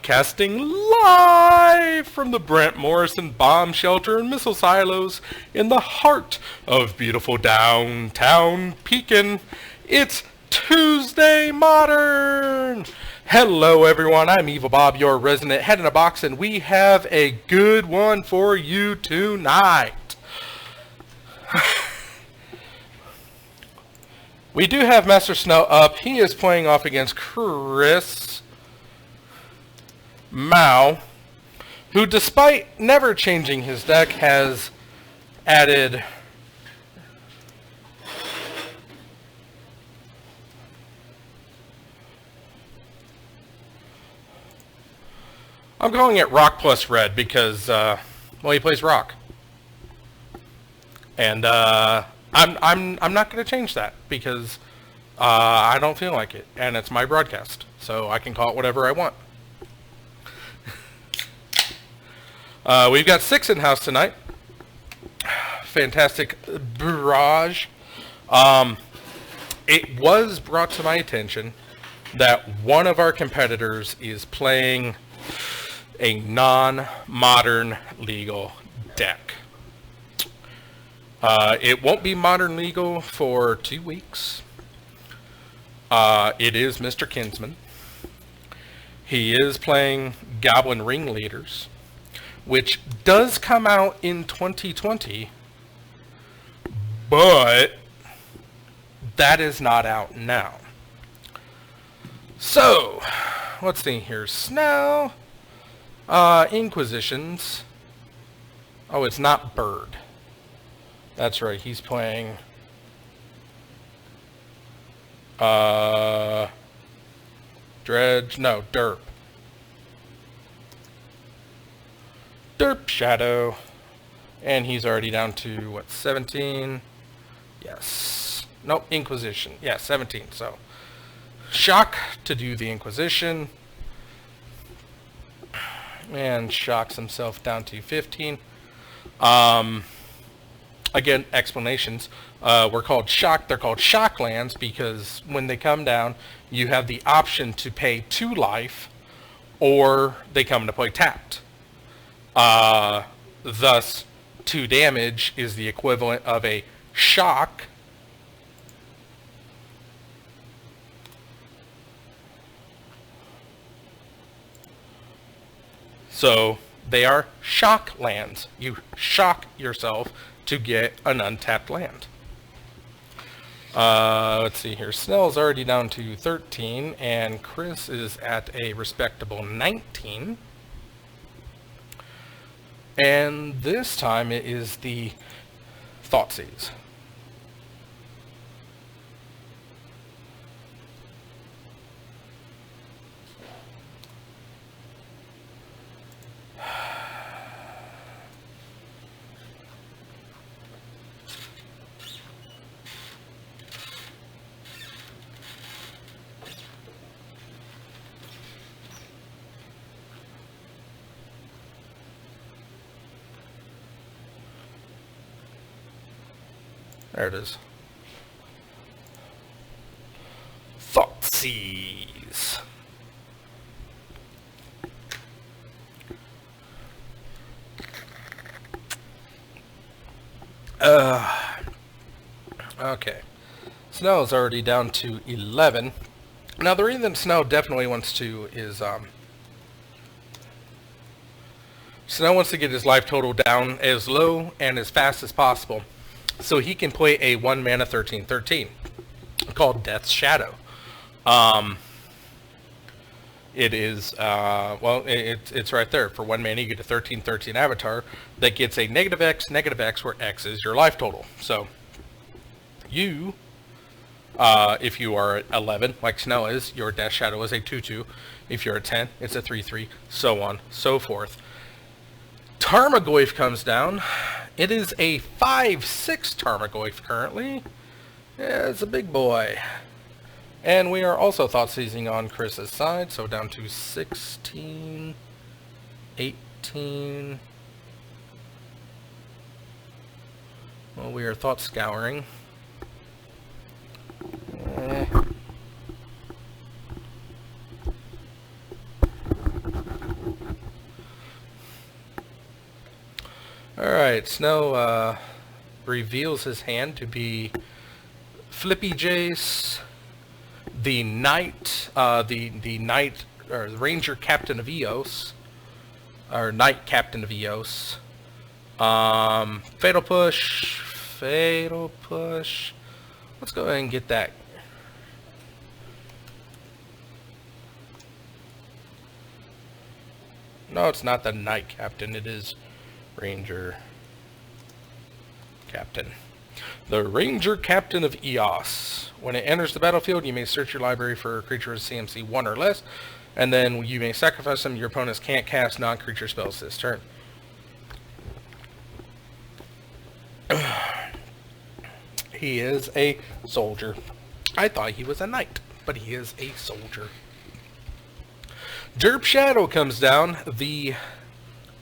broadcasting live from the Brent Morrison Bomb Shelter and Missile Silos in the heart of beautiful downtown Pekin. It's Tuesday Modern! Hello everyone, I'm Evil Bob, your resident head in a box, and we have a good one for you tonight. We do have Master Snow up. He is playing off against Chris Mao, who despite never changing his deck has added I'm calling it Rock plus Red because well, he plays Rock. And I'm not going to change that because I don't feel like it, and it's my broadcast, so I can call it whatever I want. We've got 6 in-house tonight. Fantastic barrage. It was brought to my attention that one of our competitors is playing a non-modern legal deck. It won't be modern legal for 2 weeks. It is Mr. Kinsman. He is playing Goblin Ringleaders, which does come out in 2020, but that is not out now. So, let's see here. Snow, Inquisitions. Oh, it's not Bird. That's right, he's playing Dredge, no, Derp. Derp Shadow. And he's already down to, what, 17? Yes. Nope, Inquisition. Yeah, 17, so. Shock to do the Inquisition. And shocks himself down to 15. Again, explanations. We're called shock. They're called shock lands because when they come down, you have the option to pay 2 life, or they come into play tapped. Thus, 2 damage is the equivalent of a shock. So, they are shock lands. You shock yourself to get an untapped land. Let's see here. Snell's already down to 13, and Chris is at a respectable 19. And this time it is the Thoughtseize. There it is. Thoughtseize. Okay. Snow is already down to 11. Now the reason Snow definitely wants to is Snow wants to get his life total down as low and as fast as possible, so he can play a 1 mana 13/13 called Death's Shadow. It is, well, it's right there. For 1 mana, you get a 13/13 avatar that gets a -X, where X is your life total. So, you, if you are at 11, like Snow is, your Death Shadow is a 2/2. If you're at 10, it's a 3/3, so on, so forth. Tarmogoyf comes down. It is a 5/6 Tarmogoyf currently. Yeah, it's a big boy. And we are also Thoughtseizing on Chris's side, so down to 16, 18. Well, we are Thought Scouring. Alright, Snow reveals his hand to be Flippy Jace, the Knight, the Knight, or the Ranger Captain of Eos, or Knight Captain of Eos, Fatal Push, let's go ahead and get that. No, it's not the Knight Captain, it is Ranger Captain. The Ranger Captain of Eos. When it enters the battlefield, you may search your library for a creature with CMC 1 or less, and then you may sacrifice them. Your opponents can't cast non-creature spells this turn. He is a soldier. I thought he was a knight, but he is a soldier. Derp Shadow comes down, the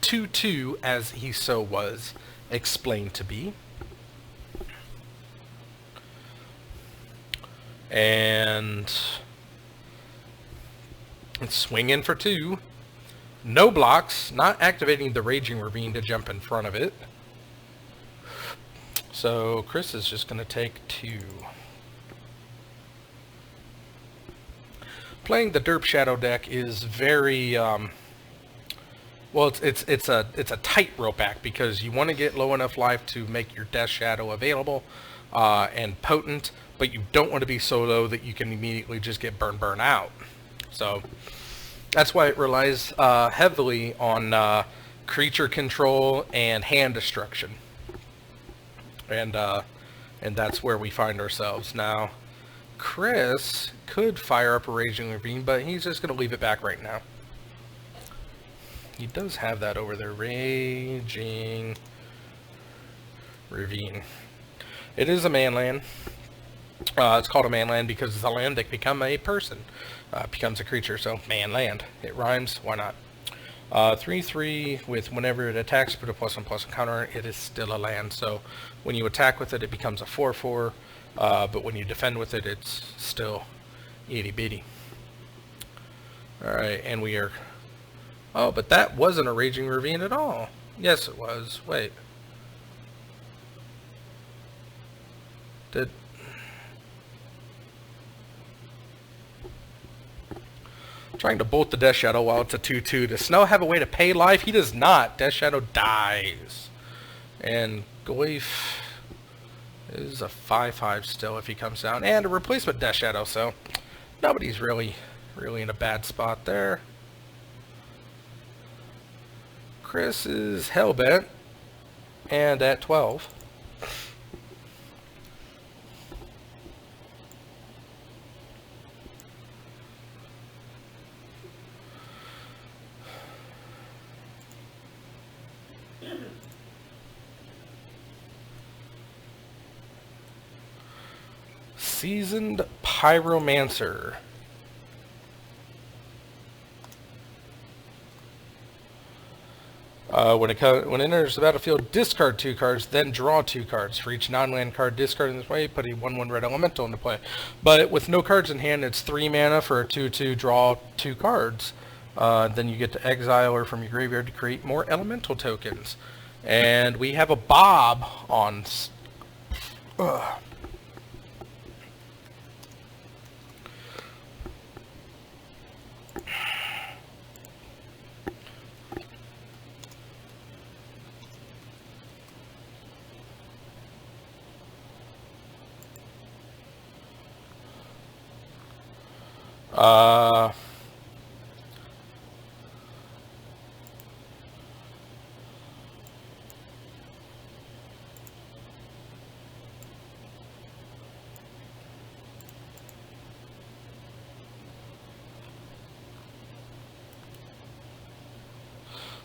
2/2 as he so was explained to be. And it's swing in for 2. No blocks, not activating the Raging Ravine to jump in front of it. So Chris is just going to take 2. Playing the Derp Shadow deck is very well, it's a tightrope act because you want to get low enough life to make your Death Shadow available and potent, but you don't want to be so low that you can immediately just get burn out. So that's why it relies heavily on creature control and hand destruction, and that's where we find ourselves now. Chris could fire up a Raging Ravine, but he's just going to leave it back right now. He does have that over there, Raging Ravine. It is a manland. It's called a manland because it's a land that can become a person. Becomes a creature, so manland. It rhymes, why not? 3/3 with whenever it attacks, put a +1/+1 counter, it is still a land. So when you attack with it, it becomes a 4/4. But when you defend with it, it's still itty bitty. Alright, and we are... Oh, but that wasn't a Raging Ravine at all. Yes, it was. Wait. Trying to bolt the Death Shadow while it's a 2/2. Does Snow have a way to pay life? He does not. Death Shadow dies. And Goyf is a 5/5 still if he comes down. And a replacement Death Shadow, so nobody's really in a bad spot there. Chris is hellbent. And at 12. Seasoned Pyromancer. When it enters the battlefield, discard 2 cards, then draw 2 cards. For each non-land card discarded in this way, put a 1/1 red elemental into play. But with no cards in hand, it's 3 mana for a 2/2, draw 2 cards. Then you get to exile or from your graveyard to create more elemental tokens. And we have a Bob on...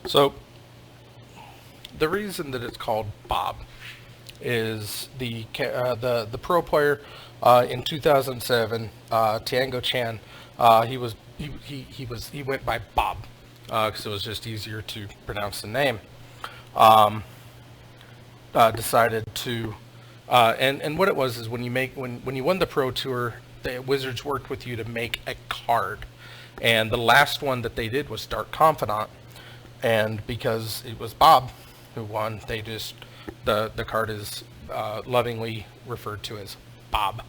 So, the reason that it's called Bob is the pro player in 2007, Tiango Chan. He went by Bob because it was just easier to pronounce the name. Decided to, and what it was is when you won the Pro Tour, the Wizards worked with you to make a card, and the last one that they did was Dark Confidant. And because it was Bob, who won. They just, the card is lovingly referred to as Bob.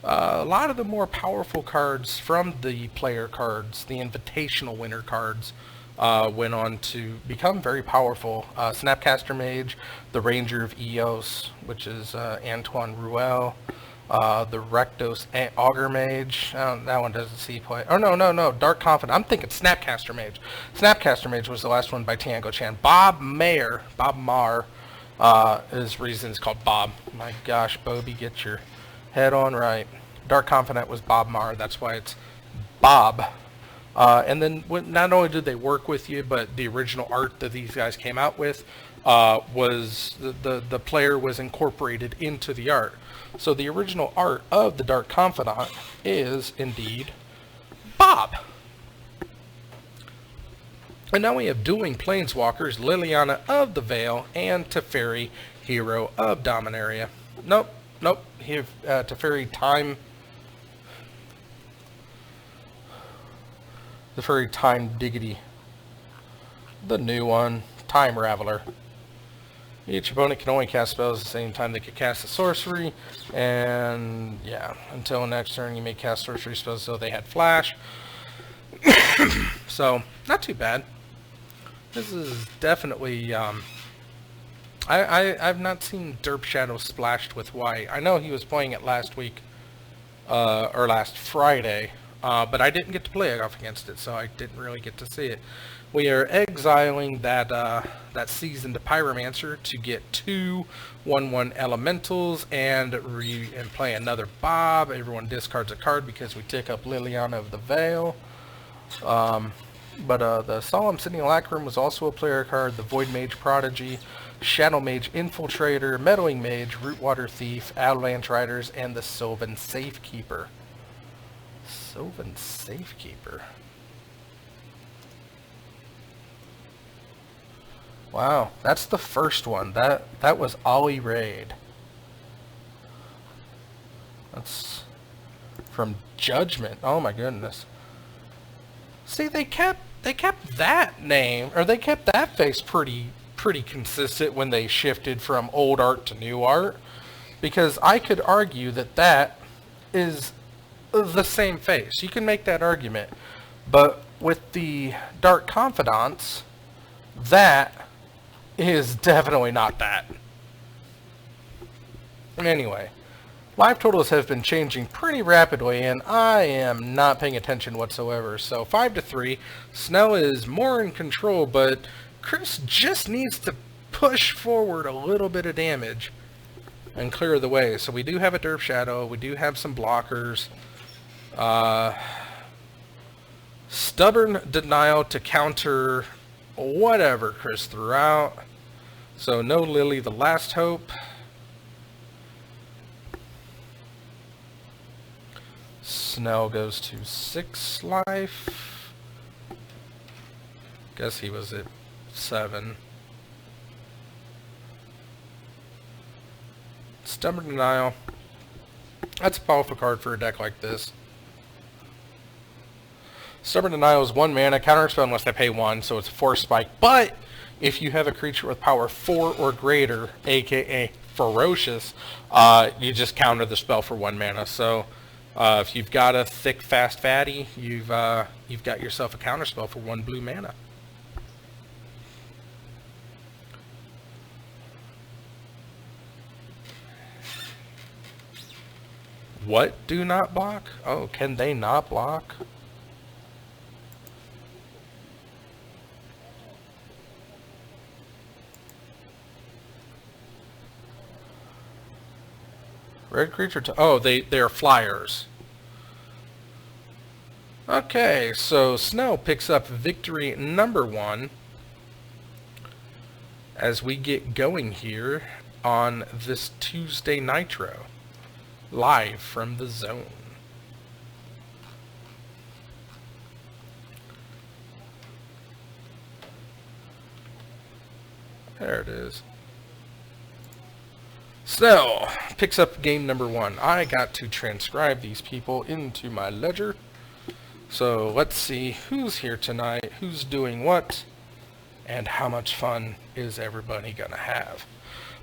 A lot of the more powerful cards from the player cards, the invitational winner cards, went on to become very powerful. Snapcaster Mage, the Ranger of Eos, which is Antoine Ruel, the Rectos Augur Mage, that one doesn't see play. Oh, no, Dark Confidant. I'm thinking Snapcaster Mage. Snapcaster Mage was the last one by Tango Chan. Bob Marr, his reason is called Bob. My gosh, Bobby, get your head on right. Dark Confidant was Bob Marr, that's why it's Bob. And then not only did they work with you, but the original art that these guys came out with was the player was incorporated into the art. So the original art of the Dark Confidant is indeed Bob. And now we have Dueling Planeswalkers, Liliana of the Veil, and Teferi, Hero of Dominaria. Nope. Teferi Time Diggity. The new one, Time Raveler. Each opponent can only cast spells at the same time they can cast a sorcery, and yeah, until next turn you may cast sorcery spells so they had flash. So, not too bad. This is definitely, I've not seen Derp Shadow splashed with white. I know he was playing it last week, or last Friday, but I didn't get to play off against it, so I didn't really get to see it. We are exiling that Seasoned Pyromancer to get 2 1/1 elementals and play another Bob. Everyone discards a card because we tick up Liliana of the Veil. But the Solemn Simulacrum was also a player card. The Void Mage Prodigy, Shadow Mage Infiltrator, Meddling Mage, Rootwater Thief, Avalanche Riders, and the Sylvan Safekeeper. Sylvan Safekeeper. Wow, that's the first one. That was Ollie Raid. That's from Judgment. Oh my goodness. See, they kept that name, or they kept that face pretty consistent when they shifted from old art to new art, because I could argue that is the same face. You can make that argument, but with the Dark Confidants, that is definitely not that. Anyway, live totals have been changing pretty rapidly, and I am not paying attention whatsoever. So 5-3, Snell is more in control, but Chris just needs to push forward a little bit of damage and clear the way. So we do have a Derp Shadow, we do have some blockers. Stubborn Denial to counter whatever Chris threw out. So no Lily the Last Hope. Snell goes to 6 life. Guess he was at 7. Stubborn Denial. That's a powerful card for a deck like this. Stubborn Denial is 1 mana, counterspell unless I pay 1, so it's a Force Spike. But if you have a creature with power 4 or greater, aka Ferocious, you just counter the spell for 1 mana. So if you've got a thick, fast fatty, you've got yourself a counterspell for 1 blue mana. What do not block? Oh, can they not block? Red creature to... Oh, they're flyers. Okay, so Snell picks up victory number 1 as we get going here on this Tuesday Nitro, live from the zone. There it is. Snell picks up game number 1. I got to transcribe these people into my ledger. So let's see who's here tonight, who's doing what. and how much fun is everybody going to have.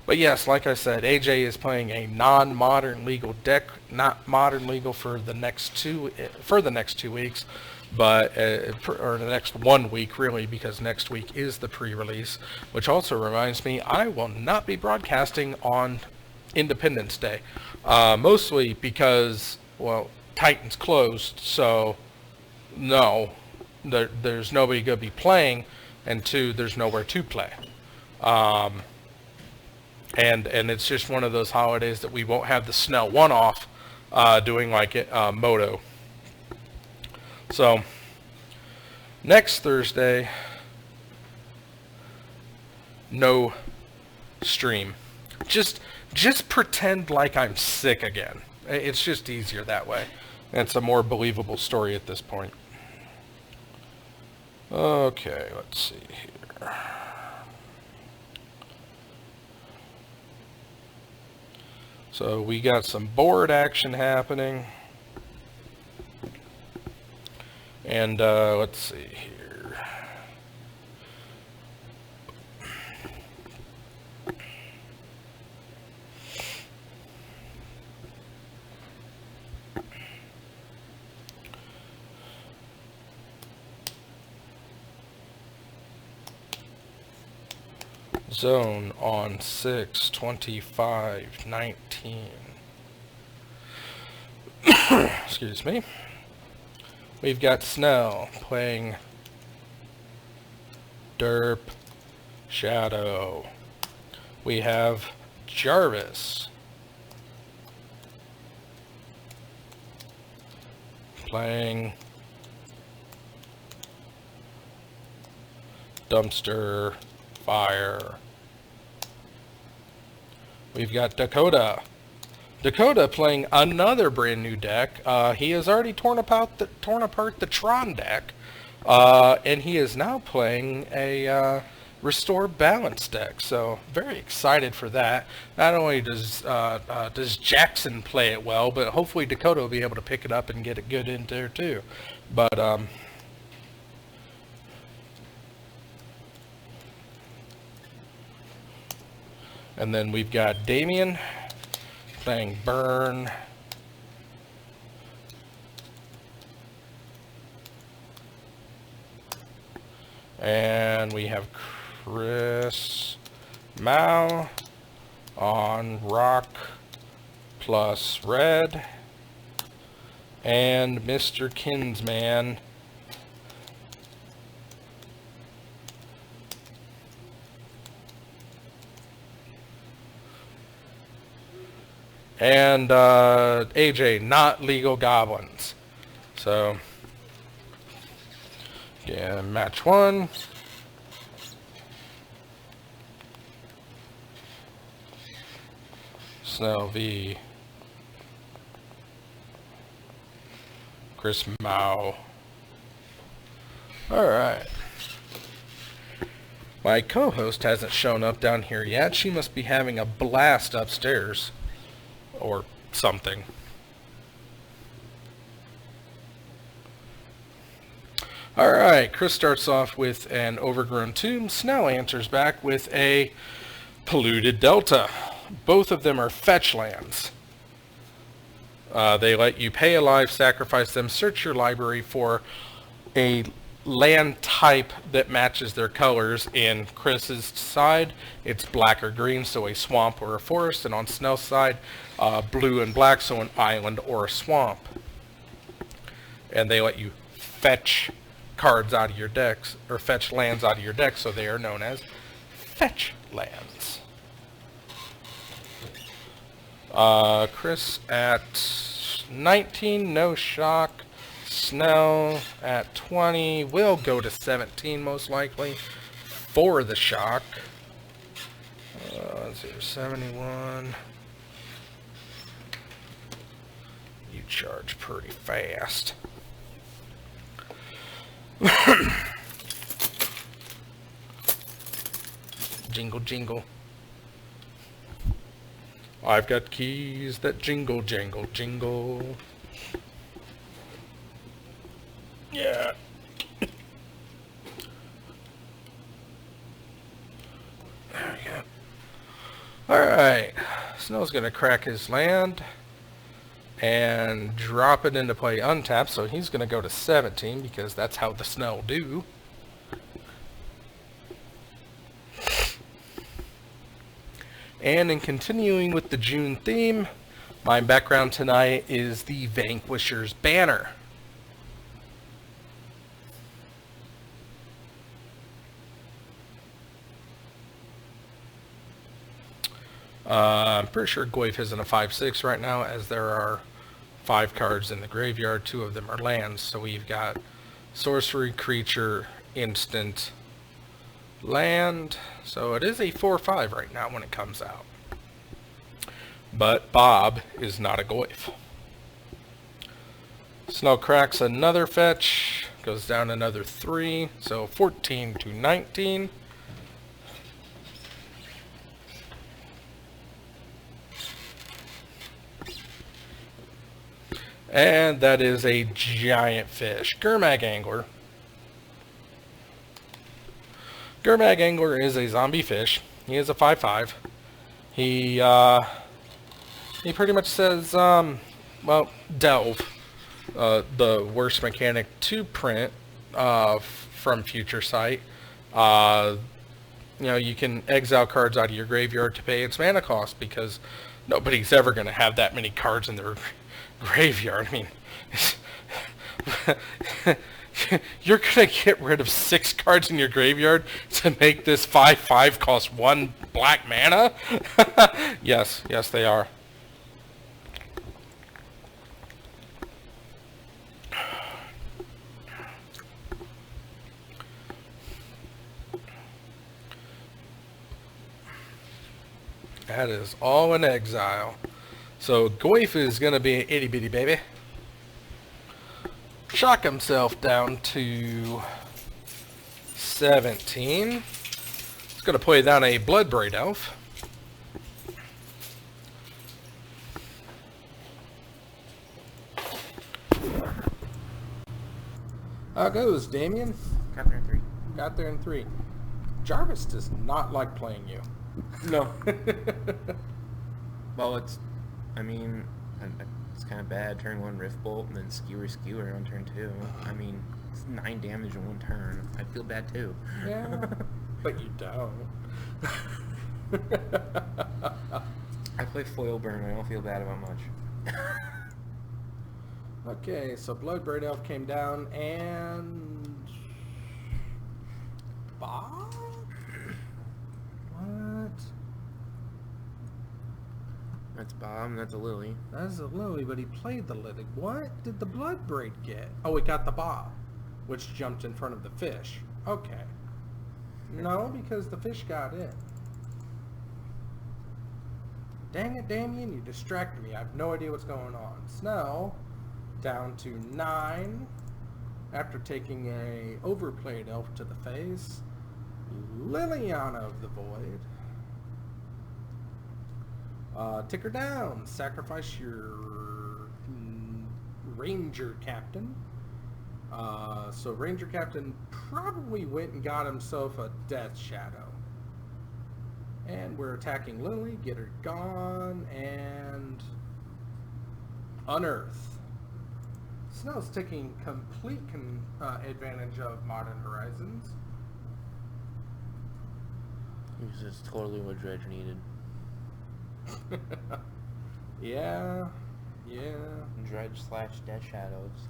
But yes, like I said, AJ is playing a non-modern legal deck, not modern legal for the next 2 weeks, but or the next 1 week really, because next week is the pre-release. Which also reminds me, I will not be broadcasting on Independence Day, mostly because, well, Titan's closed, so no, there's nobody going to be playing, and 2, there's nowhere to play. And it's just one of those holidays that we won't have the Snell one-off doing like it, Moto. So next Thursday, no stream. Just pretend like I'm sick again. It's just easier that way. It's a more believable story at this point. Okay, let's see here. So we got some board action happening. And let's see here. Zone on 6/25/19. Excuse me. We've got Snell playing Derp Shadow. We have Jarvis playing Dumpster Fire. We've got Dakota playing another brand new deck. He has already torn apart the Tron deck, and he is now playing a Restore Balance deck. So very excited for that. Not only does Jackson play it well, but hopefully Dakota will be able to pick it up and get it good in there too. But and then we've got Damien playing Burn. And we have Chris Mao on Rock plus Red. And Mr. Kinsman and AJ, not legal goblins. So yeah, match 1. Snell v. Chris Mao. Alright. My co-host hasn't shown up down here yet. She must be having a blast upstairs. Or something. Alright, Chris starts off with an Overgrown Tomb. Snell answers back with a Polluted Delta. Both of them are fetch lands. They let you pay a life, sacrifice them, search your library for a land type that matches their colors. In Chris's side, it's black or green, so a swamp or a forest, and on Snell's side, blue and black, so an island or a swamp. And they let you fetch cards out of your decks, or fetch lands out of your deck, so they are known as fetch lands. Chris at 19, no shock. Snell at 20, will go to 17 most likely for the shock. 71. You charge pretty fast. Jingle, jingle. I've got keys that jingle, jangle, jingle. Yeah. Alright, Snow's going to crack his land and drop it into play untapped, so he's going to go to 17 because that's how the Snow do. And in continuing with the June theme, my background tonight is the Vanquisher's banner. I'm pretty sure Goyf isn't a 5/6 right now, as there are 5 cards in the graveyard. 2 of them are lands. So we've got sorcery, creature, instant, land. So it is a 4/5 right now when it comes out. But Bob is not a Goyf. Snow cracks another fetch, goes down another 3, so 14 to 19. And that is a giant fish. Gurmag Angler. Gurmag Angler is a zombie fish. He is a 5/5. He pretty much says, well, Delve, the worst mechanic to print from Future Sight. You know, you can exile cards out of your graveyard to pay its mana cost, because nobody's ever going to have that many cards in their graveyard. I mean, you're going to get rid of 6 cards in your graveyard to make this 5/5 cost 1 black mana? Yes, they are. That is all in exile. So Goyf is going to be an itty bitty baby. Shock himself down to 17. He's going to play down a Bloodbraid Elf. How goes, Damien? Got there in 3. Got there in 3. Jarvis does not like playing you. No. Well, I mean, it's kind of bad. Turn 1 Rift Bolt and then Skewer on turn 2. I mean, it's 9 damage in 1 turn. I'd feel bad too. Yeah, but you don't. I play Foil Burn. I don't feel bad about much. Okay, so Bloodbraid Elf came down, and Bob? What? That's Bob, and that's a Lily. That's a Lily, but he played the Lily. What did the Bloodbraid get? Oh, it got the Bob, which jumped in front of the fish. Okay. No, because the fish got in. Dang it, Damien, you distracted me. I have no idea what's going on. Snow down to 9 after taking a overplayed elf to the face. Liliana of the Void. Ticker down. Sacrifice your Ranger Captain. So Ranger Captain probably went and got himself a Death Shadow. And we're attacking Lily. Get her gone. And unearth. Snow's taking complete advantage of Modern Horizons. This is totally what Dredge needed. Yeah. Dredge / Death Shadows.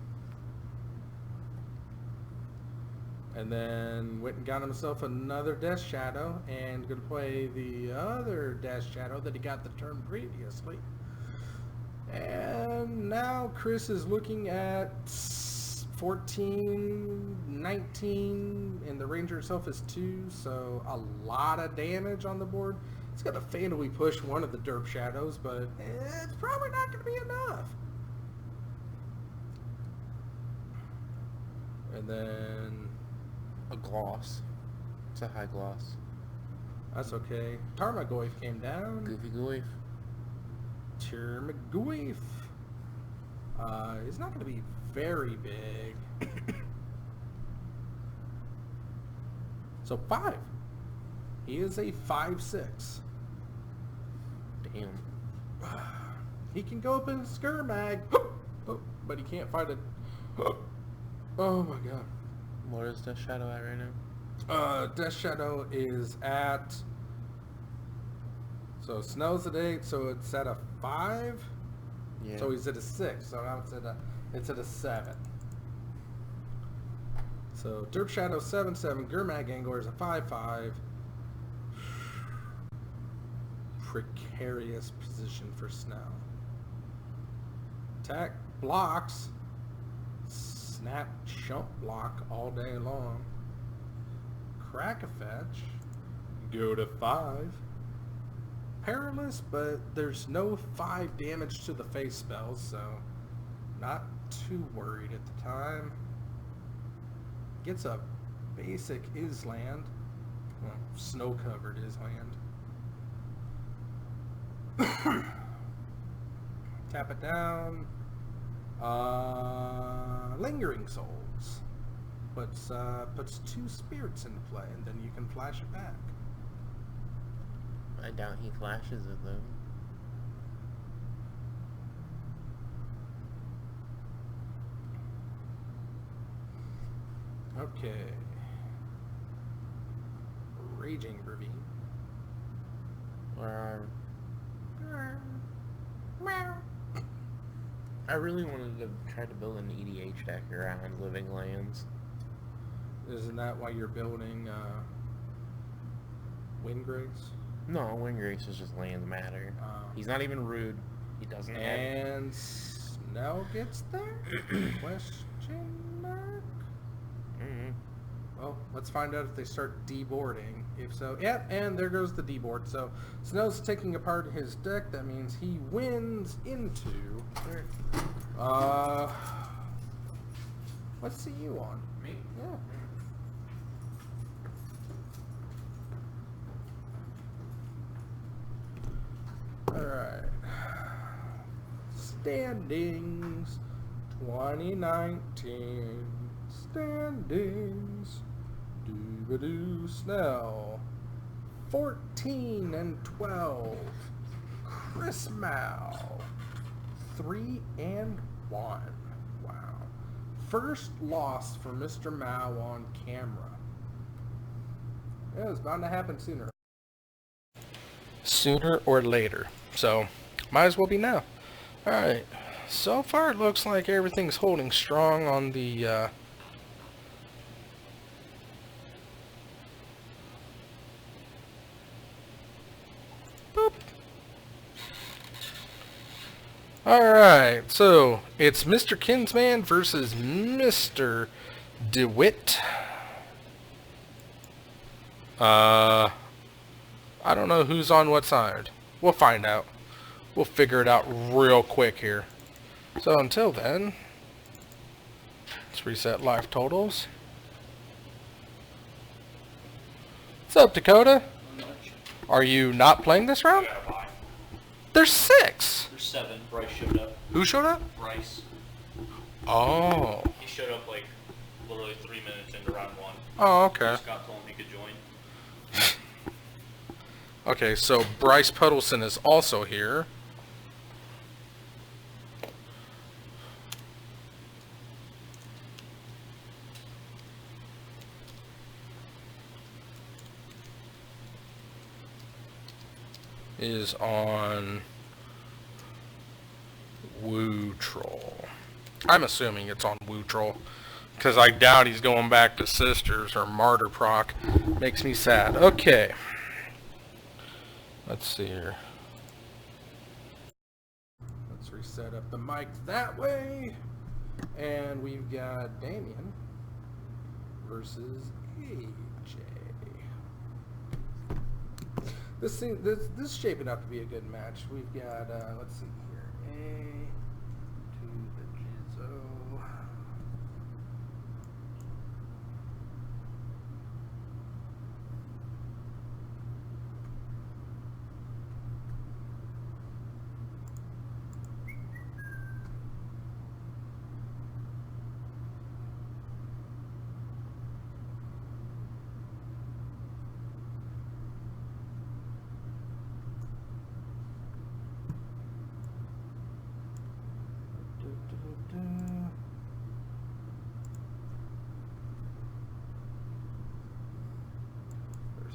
And then went and got himself another Death Shadow, and going to play the other Death Shadow that he got the turn previously. And now Chris is looking at 14, 19, and the Ranger itself is 2, so a lot of damage on the board. It's going to fatally push one of the Derp Shadows, but it's probably not going to be enough. And then A gloss. It's a high gloss. that's okay. Tarmogoyf came down. Goofy Goyf. Tarmogoyf. It's not going to be very big. So 5. He is a 5/6. him. He can go up in a Skirmag, oh, but he can't fight it. Oh my god. What is Death Shadow at right now? Death Shadow is at... So Snell's at 8, so it's at a 5? Yeah. So he's at a 6, so now it's at a 7. So Derp Shadow 7-7, Gurmag Angler is a 5-5. Precarious position for Snell. Attack blocks. Snap chump block all day long. Crack-a-fetch. Go to 5. Perilous, but there's no 5 damage to the face spells, so not too worried at the time. Gets a basic Island. Well, snow-covered Island. Tap it down. Lingering Souls. Puts 2 spirits into play, and then you can flash it back. I doubt he flashes it though. Okay. Raging Ravine. Or I really wanted to try to build an EDH deck around Living Lands. Isn't that why you're building Windgrace? No, Windgrace is just lands matter. He's not even rude. He doesn't have... And Snell gets there? Question mark? Mm-hmm. Well, let's find out if they start deboarding. If so, yeah, and there goes the deboard. So Snell's taking apart his deck. That means he wins into... Let's see you on. Me? Yeah. Alright. Standings 2019. Standings. Doobadoo Snell. 14 and 12. Chris Mao. 3 and 1. Wow. First loss for Mr. Mao on camera. It was bound to happen sooner or later. So, might as well be now. Alright. So far it looks like everything's holding strong on the boop. Alright, so it's Mr. Kinsman versus Mr. DeWitt. I don't know who's on what side. We'll find out. We'll figure it out real quick here. So until then, let's reset life totals. What's up, Dakota? Are you not playing this round? There's 6. There's 7. Bryce showed up. Who showed up? Bryce. Oh. He showed up like literally 3 minutes into round 1. Oh, okay. Scott told him he could join. Okay, so Bryce Puddleson is also here. Is on Woo Troll. I'm assuming it's on Woo Troll, because I doubt he's going back to Sisters or Martyr Proc. Makes me sad. Okay. Let's see here. Let's reset up the mic that way. And we've got Damien versus AJ. This is shaping up to be a good match. We've got, let's see here. A to the Jizzo.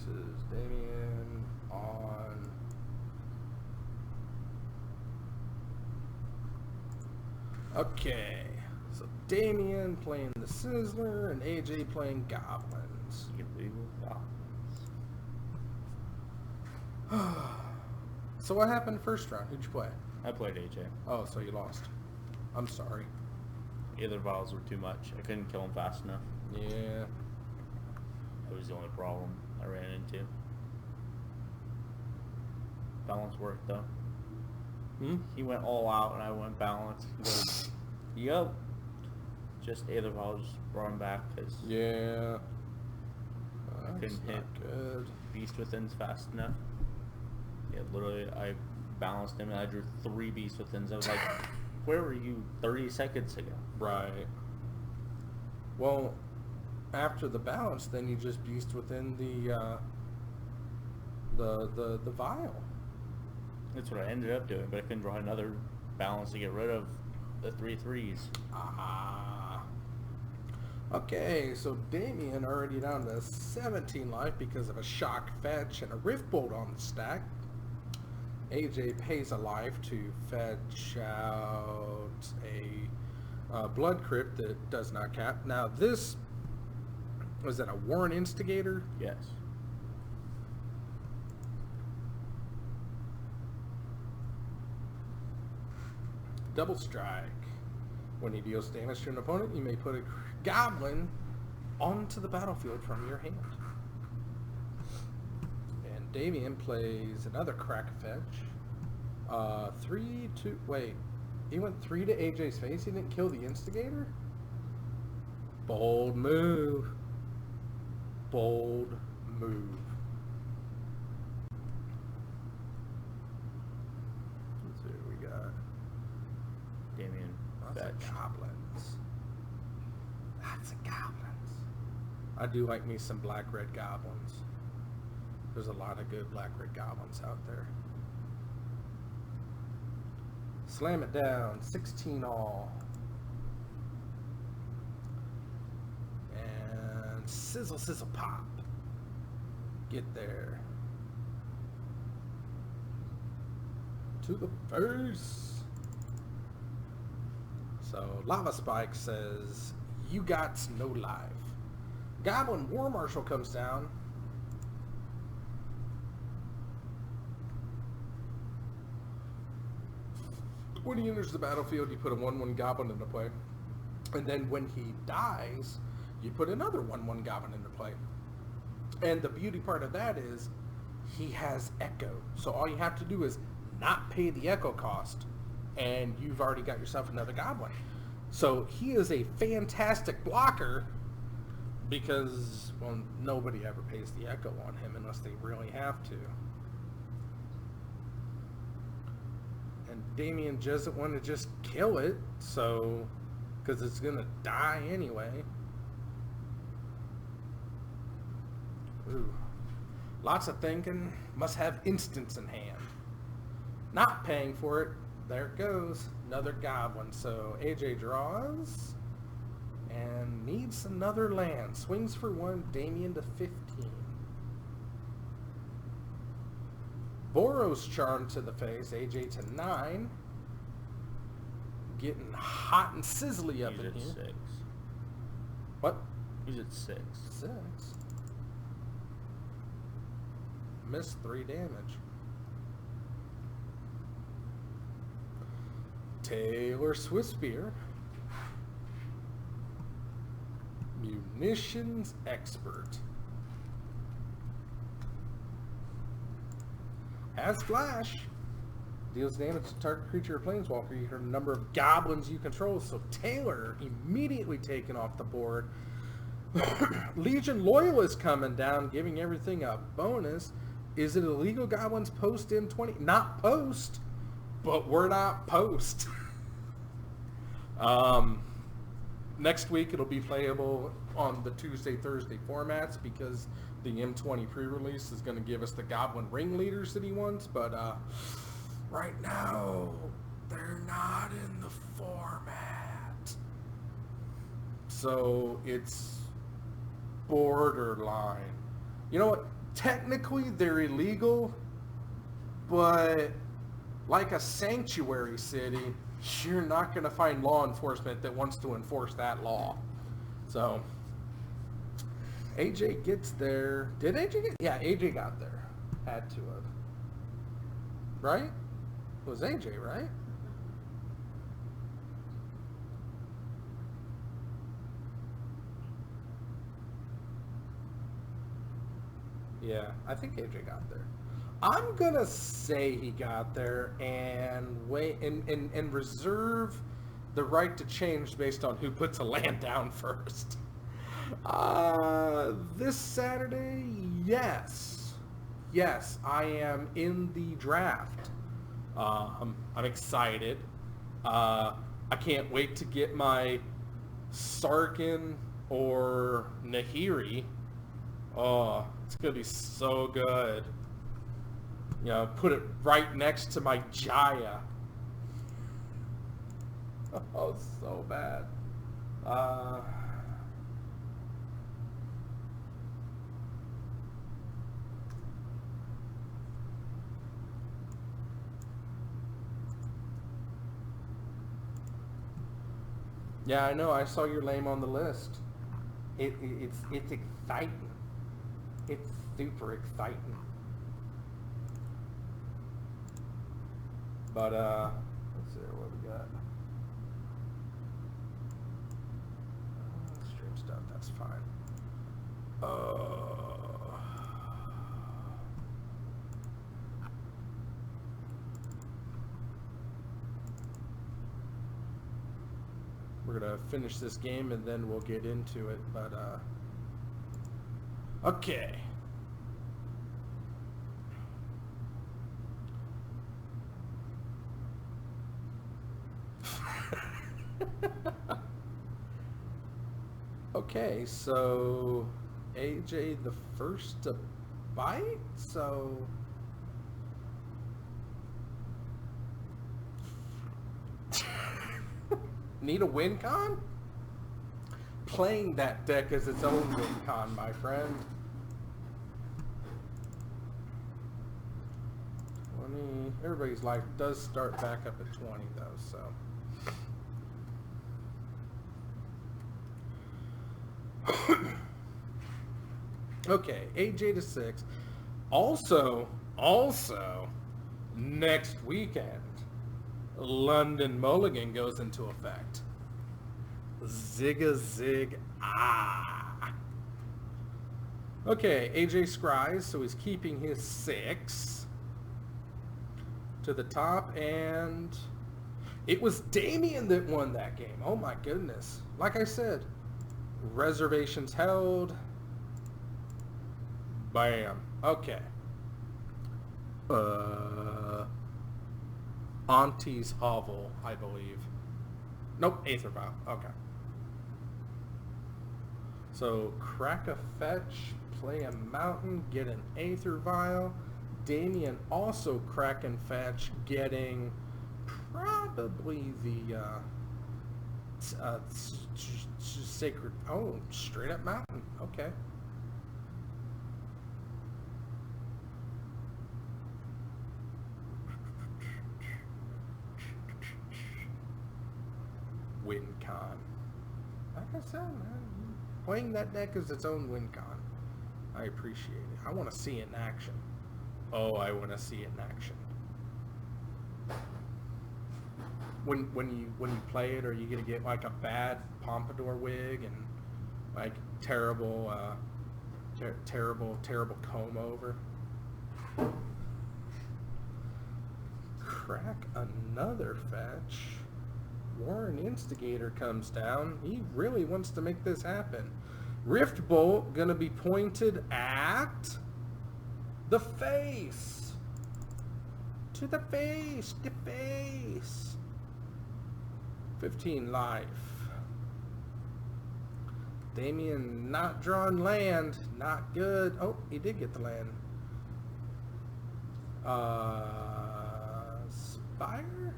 versus Damien on... Okay, so Damien playing the Sizzler and AJ playing Goblins. Illegal goblins. So what happened first round? Who'd you play? I played AJ. Oh, so you lost. I'm sorry. Either vials were too much. I couldn't kill him fast enough. Yeah. That was the only problem I ran into. Balance worked though. He went all out and I went balance. He goes, yep. Just either vials brought him back because Yeah. I couldn't hit Good. Beast Withins fast enough. Yeah, literally, I balanced him and I drew 3 Beast Withins. I was like, where were you 30 seconds ago? Right. Well, after the balance, then you just beast within the vial. That's what I ended up doing, but I couldn't draw another balance to get rid of the 3 threes. Ah. Okay, so Damien already down to 17 life because of a shock fetch and a rift bolt on the stack. AJ pays a life to fetch out a blood crypt that does not cap. Now this, was that a Warren Instigator? Yes. Double strike. When he deals damage to an opponent, you may put a goblin onto the battlefield from your hand. And Damien plays another crack fetch. 3, 2, wait. He went 3 to AJ's face. He didn't kill the Instigator? Bold move. Bold move. Let's see what we got. Damien That's fetch. a goblins. That's a goblins. I do like me some black-red goblins. There's a lot of good black-red goblins out there. Slam it down. 16 all. And sizzle, sizzle, pop. Get there. To the face. So Lava Spike says, you got no life. Goblin War Marshal comes down. When he enters the battlefield, you put a 1/1 Goblin into play. And then when he dies, you put another 1/1 Goblin into play. And the beauty part of that is he has Echo. So all you have to do is not pay the Echo cost, and you've already got yourself another Goblin. So he is a fantastic blocker because, well, nobody ever pays the Echo on him unless they really have to. And Damien doesn't want to just kill it, so, because it's going to die anyway. Ooh. Lots of thinking. Must have instants in hand. Not paying for it. There it goes. Another goblin. So AJ draws and needs another land. Swings for 1. Damien to 15. Boros Charm to the face. AJ to 9. Getting hot and sizzly up He's in at here. 6. What? He's at 6. 6. Missed 3 damage. Taylor Swissbeer. Munitions expert. Has flash. Deals damage to target creature or planeswalker. You heard a number of goblins you control. So Taylor immediately taken off the board. Legion Loyalist coming down, giving everything a bonus. Is it illegal goblins post M20? Not post, but we're not post. Next week it'll be playable on the Tuesday, Thursday formats because the M20 pre-release is going to give us the Goblin Ringleaders that he wants, but right now they're not in the format. So it's borderline. You know what? technically they're illegal, but like a sanctuary city, you're not going to find law enforcement that wants to enforce that law. So AJ gets there. Did AJ get? Yeah, AJ got there. Had to have. Right? It was AJ, right? Yeah, I think AJ got there. I'm gonna say he got there and wait and reserve the right to change based on who puts a land down first. This Saturday, yes, I am in the draft. I'm excited. I can't wait to get my Sarkin or Nahiri. Oh, it's gonna be so good. You know, put it right next to my Jaya. Oh, so bad. Yeah, I know. I saw your name on the list. It's exciting. It's super exciting. But let's see what we got. Stream stuff. That's fine. We're gonna finish this game and then we'll get into it. But okay. Okay, so AJ the first to bite, so need a win con? Playing that deck is its own win con, my friend. 20. Everybody's life does start back up at 20 though, so. Okay, AJ to 6. Also, next weekend, London Mulligan goes into effect. Zigga zig ah. Okay, AJ scries, so he's keeping his 6 to the top, and it was Damien that won that game. Oh my goodness. Like I said, reservations held. Bam. Okay. Auntie's Hovel, I believe. Nope, Aether Vial. Okay. So, crack a fetch, play a mountain, get an Aether Vial. Damien also crack and fetch, getting probably the sacred... Oh, straight up mountain. Okay. Win con. Like I said, man, playing that deck is its own win con. I appreciate it. I want to see it in action. Oh, I want to see it in action. When you play it, are you gonna get like a bad pompadour wig and like terrible comb over? Crack another fetch. Warren Instigator comes down. He really wants to make this happen. Rift Bolt gonna be pointed at the face. To the face. The face. 15 life. Damien not drawing land. Not good. Oh, he did get the land. Spire?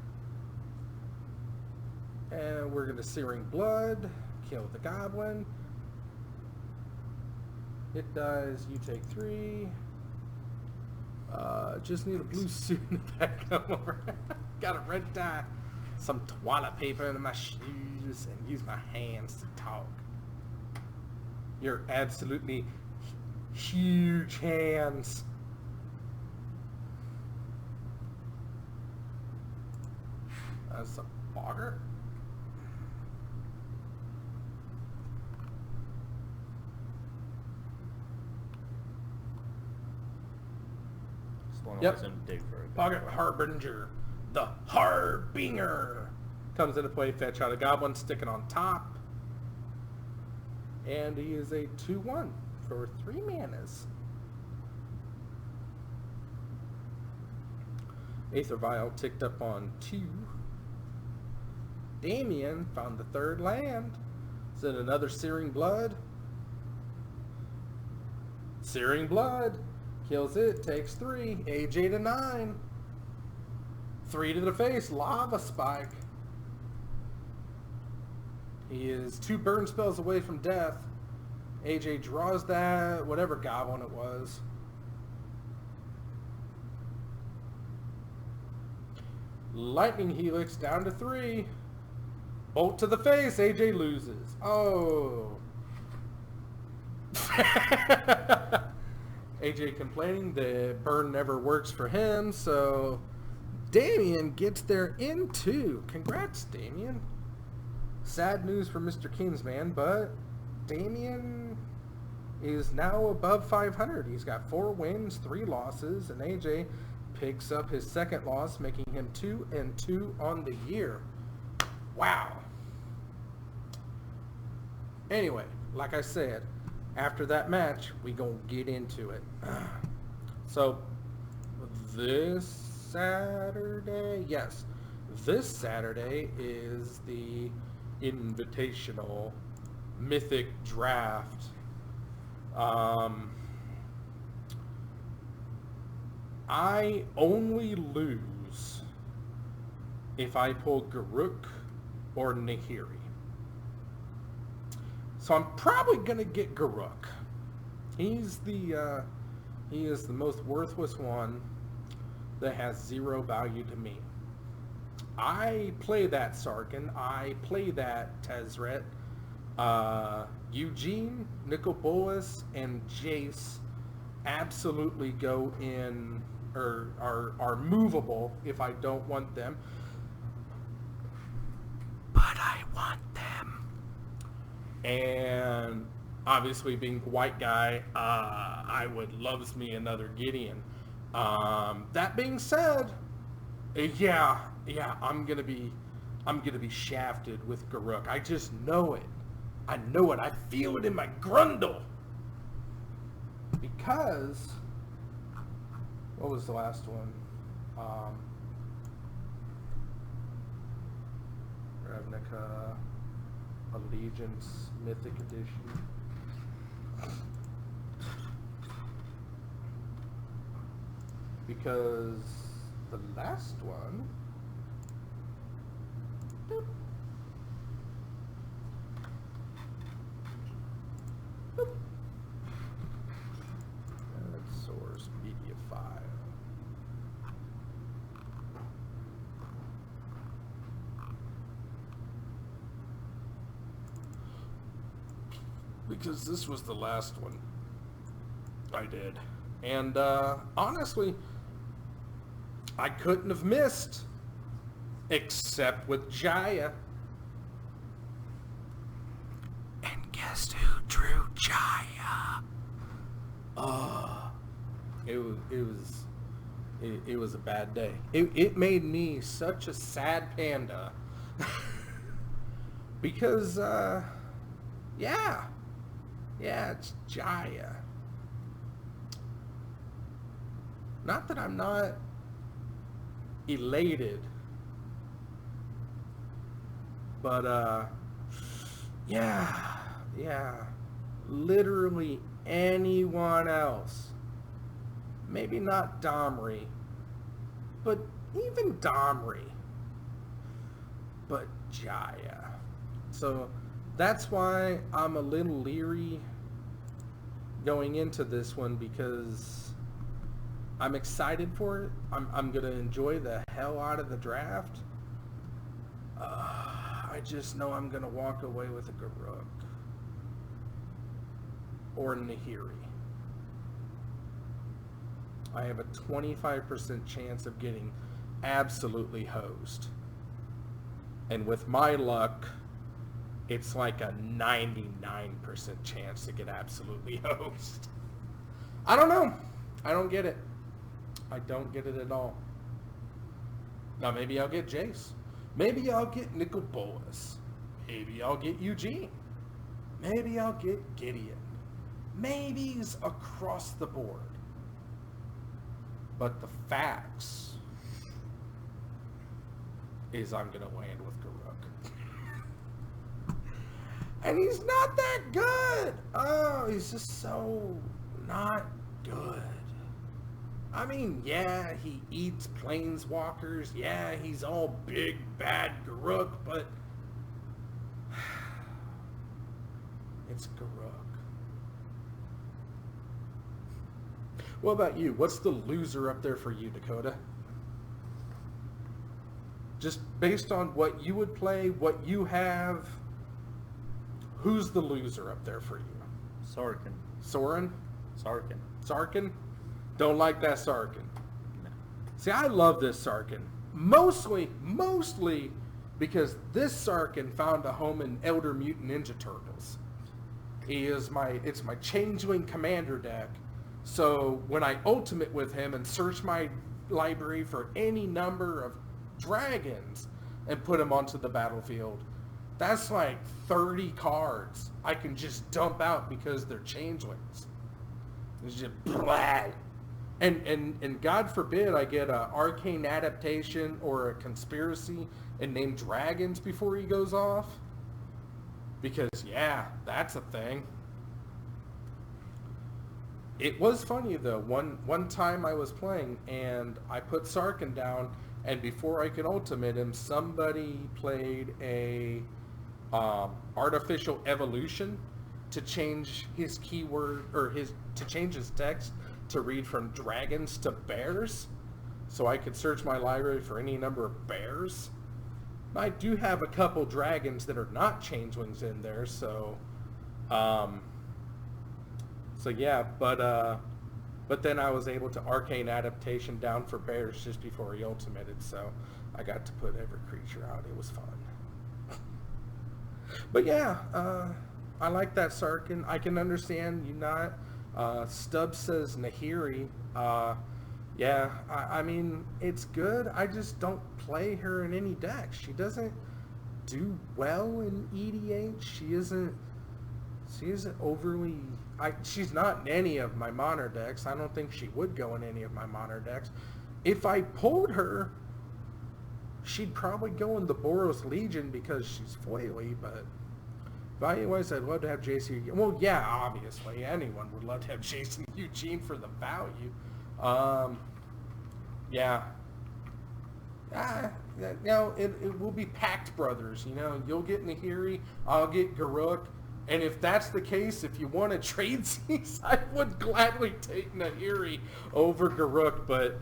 And we're going to Searing Blood. Kill the goblin. It dies. You take 3. Just need a blue suit in the back. Come over. Got a red tie. Some toilet paper in my shoes and use my hands to talk. Your absolutely huge hands. That's a bogger. Just one Yep. always gonna dig for it. Pocket Harbinger. The Harbinger comes into play. Fetch out a goblin, stick it on top. And he is a 2/1 for 3 manas. Aether Vial ticked up on 2. Damien found the 3rd land. Is it another Searing Blood? Searing Blood. Kills it, takes 3. AJ to 9. 3 to the face, Lava Spike. He is 2 burn spells away from death. AJ draws that, whatever goblin it was. Lightning Helix down to 3. Bolt to the face, AJ loses. Oh. AJ complaining that burn never works for him, so Damien gets there in 2. Congrats, Damien. Sad news for Mr. Kingsman, but Damien is now above 500. He's got 4 wins, 3 losses, and AJ picks up his 2nd loss, making him 2-2 on the year. Wow. Anyway, like I said, after that match, we gonna get into it. So, this Saturday, yes, this Saturday is the Invitational Mythic Draft. I only lose if I pull Garruk or Nahiri. So I'm probably gonna get Garruk. He is the most worthless one that has 0 value to me. I play that Sarkhan. I play that Tezzeret. Eugene, Nicol Bolas, and Jace absolutely go in, or are movable if I don't want them. But I want them. And obviously being a white guy, I would loves me another Gideon. That being said, yeah, I'm gonna be shafted with Garruk. I just know it. I know it. I feel it in my grundle. Because what was the last one? Ravnica Allegiance Mythic Edition. Because the last one, boop, boop. Source media file. Because this was the last one I did. And honestly, I couldn't have missed, except with Jaya. And guess who drew Jaya? It was a bad day. It made me such a sad panda. Because yeah, it's Jaya. Not that I'm not elated, but yeah, literally anyone else, maybe not Domri, but even Domri, but Jaya. So that's why I'm a little leery going into this one because I'm excited for it. I'm going to enjoy the hell out of the draft. I just know I'm going to walk away with a Garruk or Nahiri. I have a 25% chance of getting absolutely hosed. And with my luck, it's like a 99% chance to get absolutely hosed. I don't know. I don't get it. I don't get it at all. Now maybe I'll get Jace. Maybe I'll get Nicol Bolas. Maybe I'll get Eugene. Maybe I'll get Gideon. Maybes across the board. But the facts is I'm going to land with Garruk. And he's not that good. Oh, he's just so not good. I mean, yeah, he eats planeswalkers. Yeah, he's all big, bad Garruk, but it's Garruk. What about you? What's the loser up there for you, Dakota? Just based on what you would play, what you have, who's the loser up there for you? Sarkhan. Soren? Sarkhan. Sarkhan? Don't like that Sarkhan. No. See, I love this Sarkhan. Mostly because this Sarkhan found a home in Elder Mutant Ninja Turtles. It's my Changeling Commander deck. So when I ultimate with him and search my library for any number of dragons and put them onto the battlefield, that's like 30 cards I can just dump out because they're changelings. It's just blah. And God forbid I get a arcane adaptation or a conspiracy and name dragons before he goes off. Because yeah, that's a thing. It was funny though. One time I was playing and I put Sarkhan down, and before I could ultimate him, somebody played a artificial evolution to change his keyword or to change his text to read from dragons to bears, so I could search my library for any number of bears. I do have a couple dragons that are not changelings in there, so yeah, but then I was able to arcane adaptation down for bears just before he ultimated, so I got to put every creature out. It was fun. But yeah, I like that Sarkhan. I can understand you not. Stubbs says Nahiri. Yeah, I mean, it's good. I just don't play her in any deck. She doesn't do well in EDH. She isn't overly... she's not in any of my Modern decks. I don't think she would go in any of my Modern decks. If I pulled her, she'd probably go in the Boros Legion because she's foily, but value-wise, I'd love to have Jason. Well, yeah, obviously. Anyone would love to have Jason Eugene for the value. Yeah. You know, it will be Pact Brothers. You know, you'll get Nahiri, I'll get Garruk. And if that's the case, if you want to trade these, I would gladly take Nahiri over Garruk, but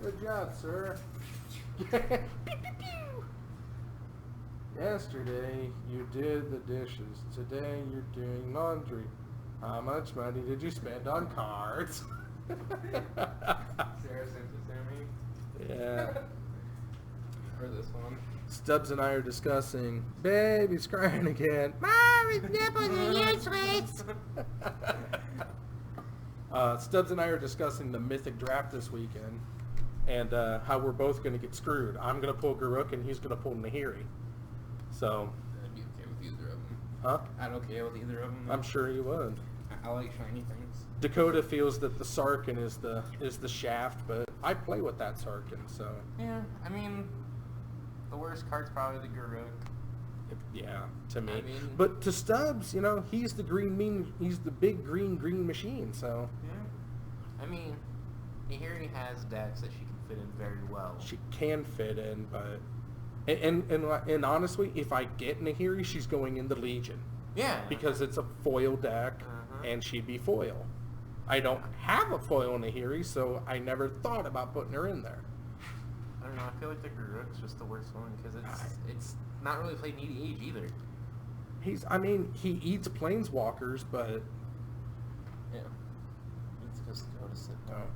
good job, sir. Pew, pew, pew. Yesterday you did the dishes. Today you're doing laundry. How much money did you spend on cards? Sarah sent it to me. Yeah. Or this one. Stubbs and I are discussing, baby's crying again. Mom, his nipples are useless. Stubbs and I are discussing the Mythic Draft this weekend and how we're both going to get screwed. I'm going to pull Garruk and he's going to pull Nahiri. So, I'd be okay with either of them. huh? I'd okay with either of them. I'm sure he would. I like shiny things. Dakota feels that the Sarkhan is the shaft, but I play with that Sarkhan, so Yeah, I mean, the worst card's probably the Garruk. yeah, to me. I mean- But to Stubbs, you know, he's the he's the big green machine, so Yeah. I mean, Nahiri has decks that she can fit in very well. she can fit in, but And honestly, if I get Nahiri, she's going in the Legion. Yeah. Because it's a foil deck, and she'd be foil. I don't have a foil Nahiri, so I never thought about putting her in there. I don't know. I feel like the Garruk's just the worst one because it's not really played in EDH either. He eats planeswalkers, but Yeah. It's just go to sit down.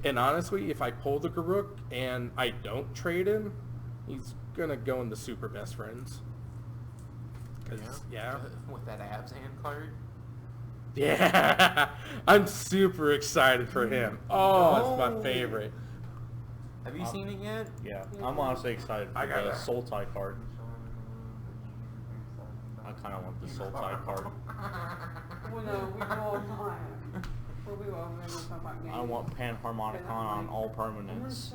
and honestly, if I pull the Garruk and I don't trade him, he's gonna go in the super best friends. 'Cause, yeah. With that Abzan card. Yeah, I'm super excited for him. Oh, it's my favorite. Have you seen it yet? Yeah, I'm honestly excited for I got the it. Sultai card. I kind of want the Sultai card. Well, no, we will not. We'll be over there talking about games. I want Panharmonicon on all permanents.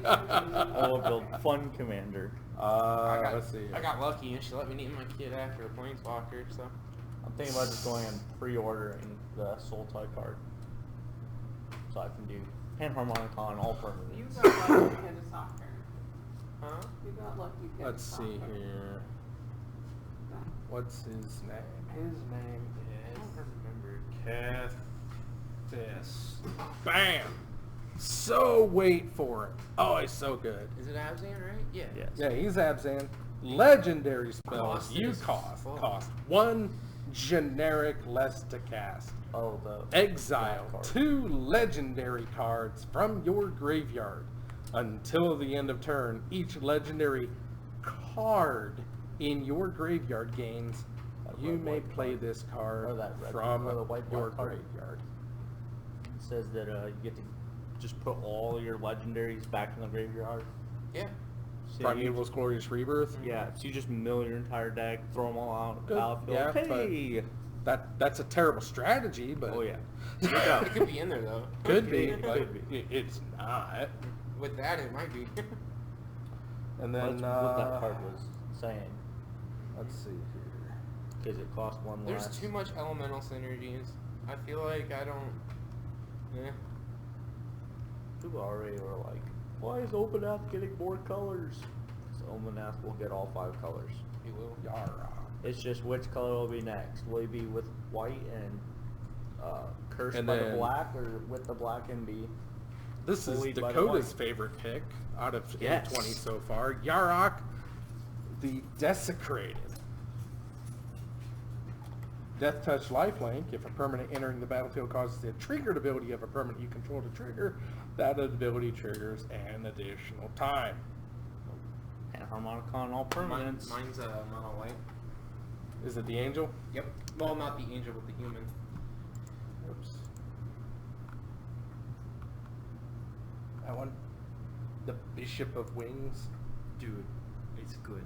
All All of the fun commander. Let's see. I got lucky and she let me name my kid after a planeswalker, so. I'm thinking about just going and pre-ordering the Sultai card. So I can do Panharmonicon on all You permanents. got lucky you had a soccer. Huh? You got lucky you had Let's a soccer. see here. What's his name? His name I don't remember. is Kethis. Bam! So wait for it. Oh, he's so good. Is it Abzan, right? Yeah. Yes. Yeah, he's Abzan. Legendary spells Cost you is cost full. one generic less to cast. Oh, the Exile that card. 2 legendary cards from your graveyard until the end of turn. Each legendary card in your graveyard gains. That You red, may white play card. this card Or that red, from or the white, your black card. graveyard. It says that you get to just put all your legendaries back in the graveyard. Yeah. So you Primeval's Glorious Rebirth. yeah, so you just mill your entire deck, throw them all out on the Good, battlefield. yeah, but- Hey! That's a terrible strategy, but Oh yeah. It could be in there though. could be, Could but be. it's not. With that, it might be. And That's then what that card was saying. let's see here. Because it cost one There's less. too much elemental synergies. I feel like I don't. Yeah. People already were like, why is Omenath getting more colors? So Omenath will get all 5 colors. He will. Yara. It's just which color will be next. Will he be with white and cursed And by the then- black, or with the black and be? This is Bullied by the Dakota's white. favorite pick out of Yes. 20 so far. Yarok, the Desecrated. Death Touch Lifelink. If a permanent entering the battlefield causes the triggered ability of a permanent you control to trigger, that ability triggers an additional time. Panharmonicon on all permanents. Mine's mono white. Is it the Angel? Yep. Well, not the angel, but the human. Oops. That one? The Bishop of Wings. Dude, it's good.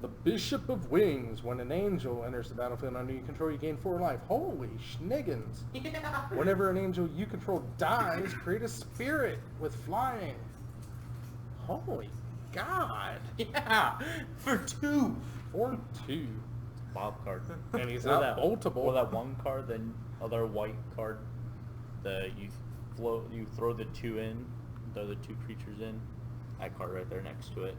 The Bishop of Wings. When an angel enters the battlefield under you control, you gain 4 life. Holy schniggins. Yeah. Whenever an angel you control dies, create a spirit with flying. Holy God. Yeah. For 2. For 2. Bob card. And he's Or not that, multiple. Or that one card, the other white card, you throw the 2 in, the other 2 creatures in. That card right there next to it.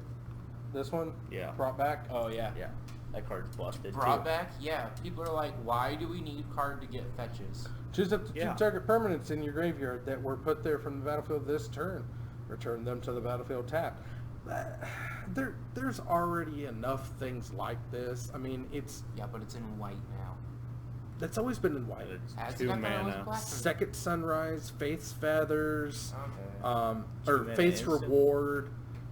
This one? Yeah. Brought back? Oh, yeah. Yeah, that card's busted Brought too. back? Yeah. People are like, why do we need card to get fetches? Choose up to 2 Yeah. target permanents in your graveyard that were put there from the battlefield this turn. Return them to the battlefield tapped. There's already enough things like this. I mean, Yeah, but it's in white now. that's always been in white. It's As 2 it got that, it was mana. black. Second Sunrise, Faith's Feathers, Okay. or 2 mana Faith's instant. Reward.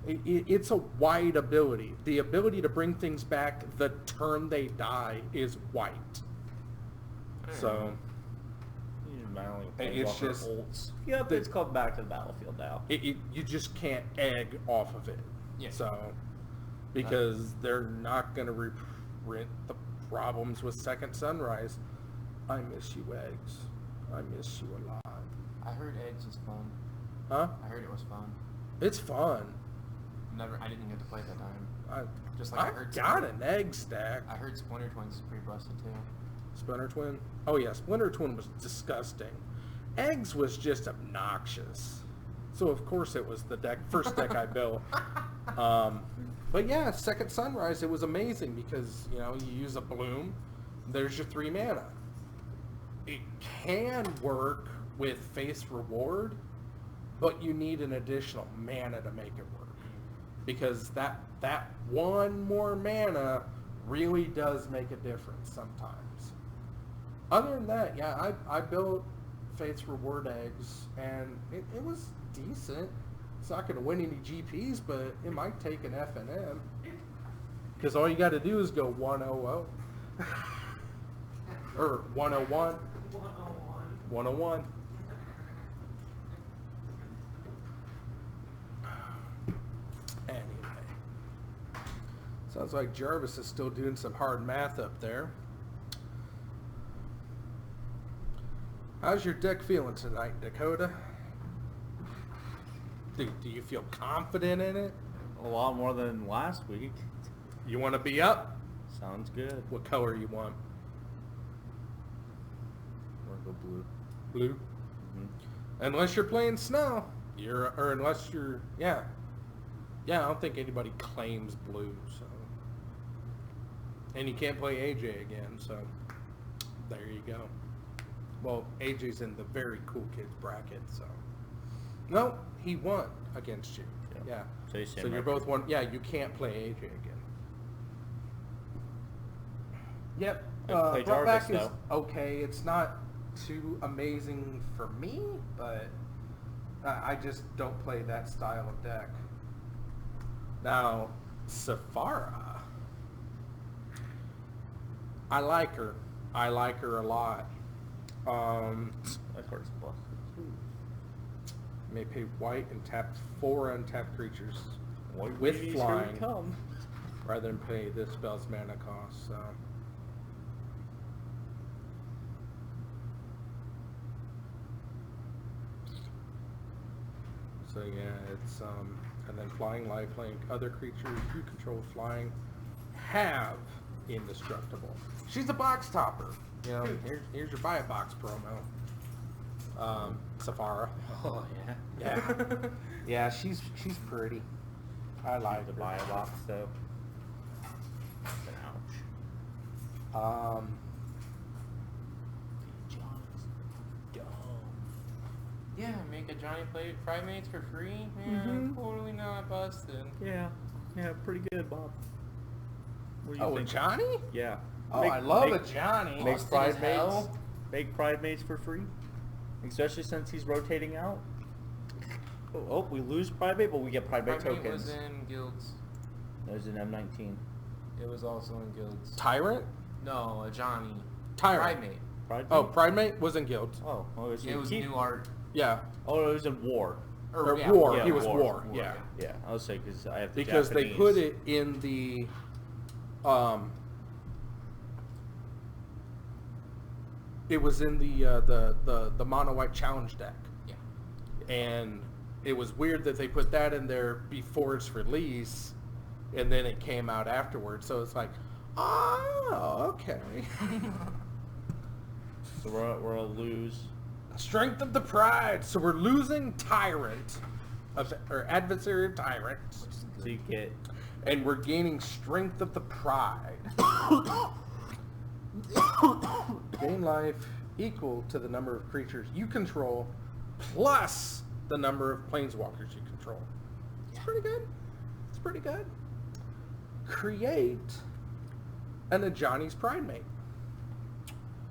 It's a wide ability. The ability to bring things back the turn they die is white. So You just manually It's play just- ults. Yep, the- it's come back to the battlefield now. you just can't egg off of it. Yeah. So because they're not going to reprint the problems with Second Sunrise. I miss you, eggs. I miss you a lot. I heard eggs was fun. Huh? I heard it was fun. It's fun. I didn't get to play that time. I Just like I I've heard got Splinter- an egg stack. I heard Splinter Twins is pretty busted too. Splinter Twin. Oh yeah, Splinter Twin was disgusting. Eggs was just obnoxious. So of course it was the first deck I built. But yeah, Second Sunrise, it was amazing because, you know, you use a bloom, there's your 3 mana. It can work with Face Reward, but you need an additional mana to make it work. Because that one more mana really does make a difference sometimes. Other than that, yeah, I built Fate's Reward eggs, and it was decent. It's not going to win any GPs, but it might take an FNM. Because all you got to do is go 1-0-0. Or 101. 101. 101. Anyway. Sounds like Jarvis is still doing some hard math up there. How's your deck feeling tonight, Dakota? Do you feel confident in it? A lot more than last week. You want to be up? Sounds good. What color you want? Or go blue. Blue? Unless you're playing snow. Or unless you're, yeah. Yeah, I don't think anybody claims blue, so. And you can't play AJ again, so there you go. Well, AJ's in the very cool kids bracket, so. No, he won against you. Yeah. So you stand So you're right. both one. Yeah, you can't play AJ again. Yep. I can play Brought Jarvis, Back is though. okay. It's not too amazing for me, but I just don't play that style of deck. Now, Safara. I like her. I like her a lot. That card's a plus. You may pay white and tap 4 untapped creatures White with Reeves, here we flying come. rather than pay this spell's mana cost. So yeah, it's and then flying lifelink. Other creatures you control flying have indestructible. She's a box topper. You know, here's your buy a box promo. Safara. Oh yeah. Yeah. Yeah, she's pretty. I like To her. buy a box though. Ouch. Yeah, make a Johnny play Primates for free? Man, totally not busted. Yeah. Yeah, pretty good, Bob. What do you Oh, a think? Johnny? Yeah. Oh, I love a Johnny. Make Busted Pride as hell. Mates. Make Pride Mates for free. Especially since he's rotating out. Oh, we lose Pride Mate, but we get Pride Mate Primate tokens. was in guilds. That was an M19. It was also in guilds. Tyrant? No, a Johnny. Tyrant. Primate. Pride Oh, Mate? Pride Mate was in guild. Oh, it was, It was new art. Yeah. Oh, it was in War. Or yeah, war. yeah, He was war. war. Yeah. Yeah, I was saying because I have the Because they Japanese. put it in the it was in the mono white challenge deck. Yeah. And it was weird that they put that in there before its release and then it came out afterwards. So it's like, oh, okay. So we're gonna lose. Strength of the Pride. So we're losing Tyrant, or Adversary of Tyrant, So you get and we're gaining Strength of the Pride. Gain life equal to the number of creatures you control plus the number of planeswalkers you control. It's pretty good. It's pretty good. Create an Ajani's Pride Mate.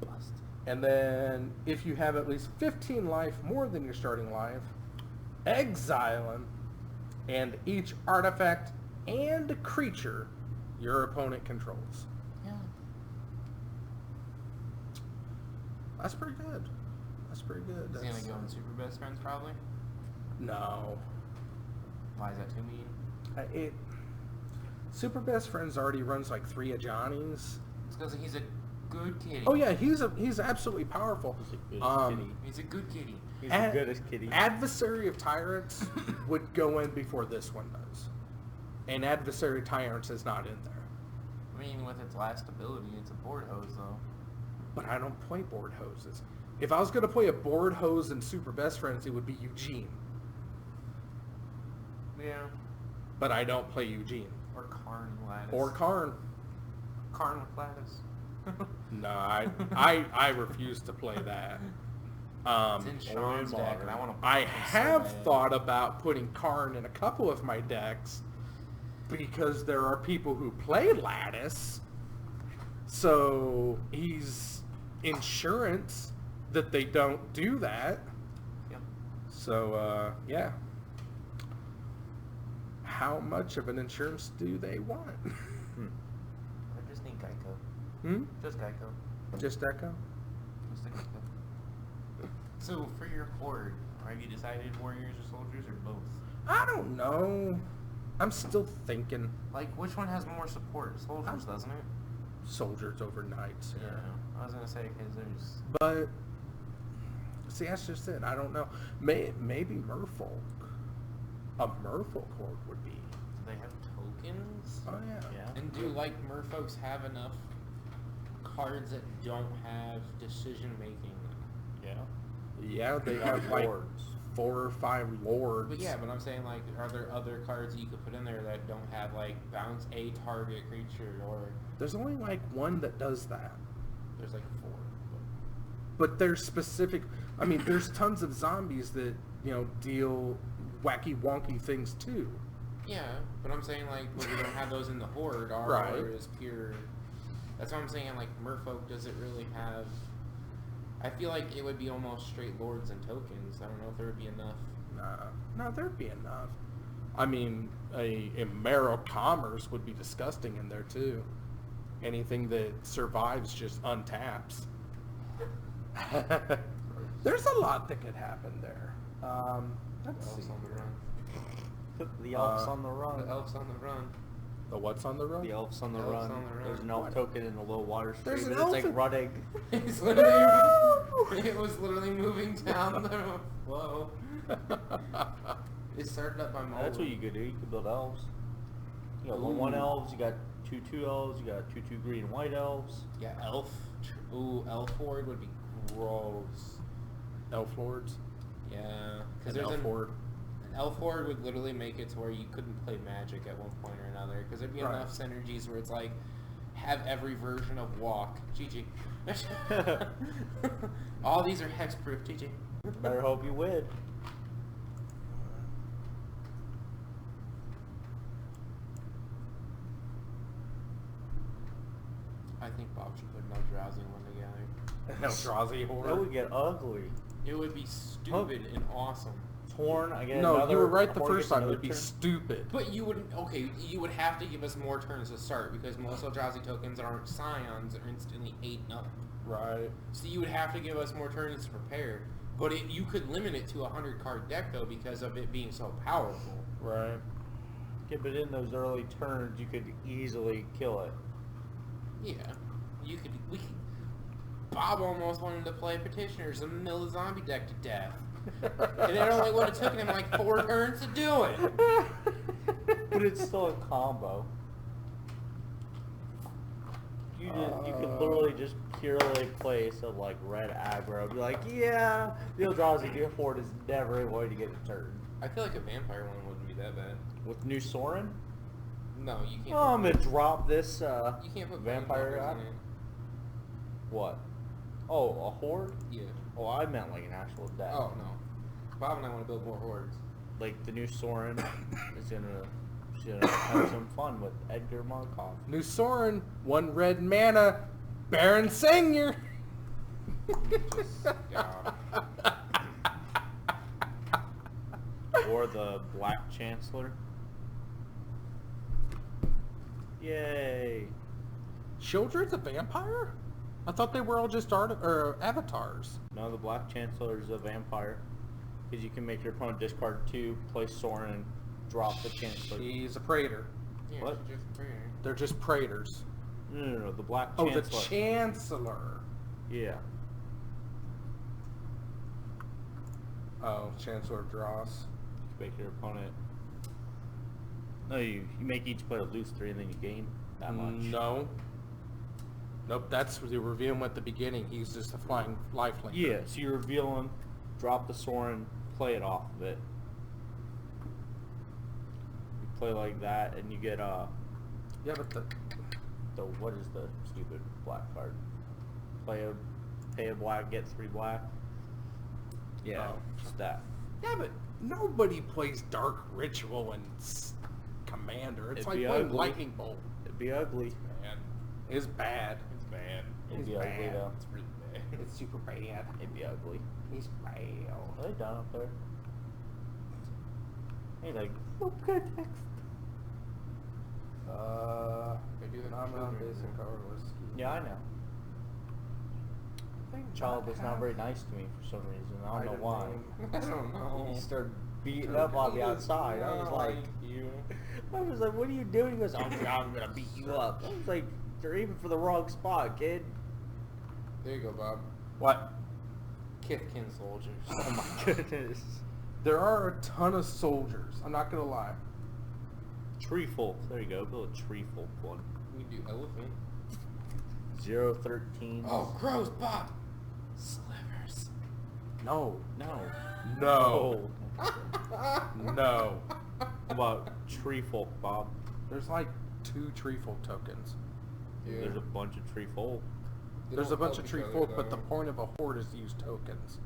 bust. And then if you have at least 15 life more than your starting life, exile him and each artifact and creature your opponent controls. Yeah. That's pretty good. That's pretty good. He's gonna go in Super Best Friends probably. No. Why is that too mean? Super Best Friends already runs like 3 Ajani's. It's because he's a good kitty. Oh yeah, he's absolutely powerful. He's a good kitty. He's a good kitty. He's Ad- the goodest kitty. Adversary of Tyrants would go in before this one does. And Adversary of Tyrants is not in there. I mean, with its last ability, it's a board hose though. But I don't play board hoses. If I was going to play a board hose and super best friends, it would be Eugene. Yeah. But I don't play Eugene. Or Karn Lattice. Or Karn. Karn with Lattice. No, I refuse to play that. It's in Sean's deck, and I want to. I have thought about putting Karn in a couple of my decks because there are people who play Lattice, so he's insurance that they don't do that. Yep. So, yeah. How much of an insurance do they want? I just need Geico. Hmm? Just Geico. Just Echo? Just a Geico. So, for your horde, have you decided warriors or soldiers or both? I don't know. I'm still thinking Like, which one has more support? Soldiers, doesn't it? soldiers over knights. Yeah. I was gonna say, because there's... But see, that's just it. I don't know. Maybe Merfolk. A Merfolk horde would be. Do they have tokens? Oh yeah. Yeah. And do like merfolks have enough cards that don't have decision making? Yeah. Yeah, they have like Lords. 4 or 5 lords. But yeah, but I'm saying like, are there other cards you could put in there that don't have like bounce a target creature, or There's only like one that does that. there's like 4? But there's specific. I mean, there's tons of zombies that deal wacky wonky things too. Yeah, but I'm saying like, but we don't have those in the horde. Our Right. horde is pure. That's what I'm saying. Like merfolk doesn't really have. I feel like it would be almost straight lords and tokens. I don't know if there would be enough. No, there'd be enough. I mean, a Marrow Commerce would be disgusting in there too. Anything that survives just untaps. There's a lot that could happen there. Let's see. Elves on the run. The elves on the The run. elves on the run. The what's on the road? The elves on the Elves run. on the run. There's an elf What? token in the low water stream. There's an and it's elf like in- running. It's literally, it was literally moving down the flow. It started up by Mulder. That's what you could do. You could build elves. You got 1/1 elves. You got 2/2 elves. You got 2/2 green and white elves. Yeah, elf. Ooh, elf horde would be gross. Elf lords. Yeah, because An there's elf horde. an elf horde would literally make it to where you couldn't play magic at one point or another. Because there'd be Right. enough synergies where it's like, have every version of walk. GG. All these are hexproof. GG. Better hope you win. I think Bob should put an Eldrazi one together. An Eldrazi horde. That would get ugly. It would be stupid and awesome. Torn. I get No, another. you were right the Horde first gets time. It another would be turn. stupid. But you would you would have to give us more turns to start because most Eldrazi tokens that aren't scions are instantly 8-0. Right. So you would have to give us more turns to prepare. But you could limit it to a 100-card deck though because of it being so powerful. Right. Yeah, but in those early turns, you could easily kill it. Yeah, we could. Bob almost wanted to play Petitioners and mill the zombie deck to death. And it only would have taken him like 4 turns to do it. But it's still a combo. You could literally just purely play some like red aggro. Be like, yeah, the Eldrazi Horde is never going to get a turn. I feel like a vampire one wouldn't be that bad. With new Sorin? No, you can't. Oh, I'm gonna drop this You can't put vampire vampires guy. in it. What? Oh, a horde? Yeah. Oh, I meant like an actual deck. Oh no. Bob and I want to build more hordes. Like the new Sorin is gonna have some fun with Edgar Markov. New Sorin, 1 red mana, Baron Senior. God. Or the Black Chancellor. Yay! Children's a vampire? I thought they were all just avatars. No, the Black Chancellor is a vampire. Because you can make your opponent discard 2, play Sorin, and drop the Chancellor. She's a praetor. Yeah, What? it's just prayer. They're just praetors. No, the Black Oh, Chancellor. the Chancellor. Yeah. Oh, Chancellor Dross. Make your opponent... No, you make each player lose 3 and then you gain that much. No. Nope, that's the reveal him at the beginning. He's just a flying lifelink. Yeah, so you reveal him, drop the Soren, play it off of it. You play like that, and you get Yeah, but the what is the stupid black card? Pay a black, get 3 black. Yeah, Oh. just that. yeah, but nobody plays Dark Ritual and Commander. It's It'd like be playing ugly. Lightning Bolt. It'd be ugly. Man, it's bad. It's bad. It'd be It's ugly bad. though. It's really bad. It's super bad. It'd be ugly. It's bad. Are they done up there? Hey, like, okay, text. They do have I'm on children. basic colorless. Yeah, I know. Child was not very nice to me for some reason. I don't know why. I don't know. He started beating up on me outside. I was like, what are you doing? He goes, I'm gonna beat you up. I was like, you're aiming for the wrong spot, kid. There you go, Bob. What? Kithkin soldiers. Oh my goodness. There are a ton of soldiers. I'm not gonna lie. Tree folk. There you go. Build a tree folk one. We do elephant. 013. Oh, gross, Bob. Slivers. No. No. No. No. How about tree folk, Bob? There's like 2 tree folk tokens. Yeah. There's a bunch of tree folk. They There's a don't bunch help of tree each other, folk, but the though. point of a horde is to use tokens.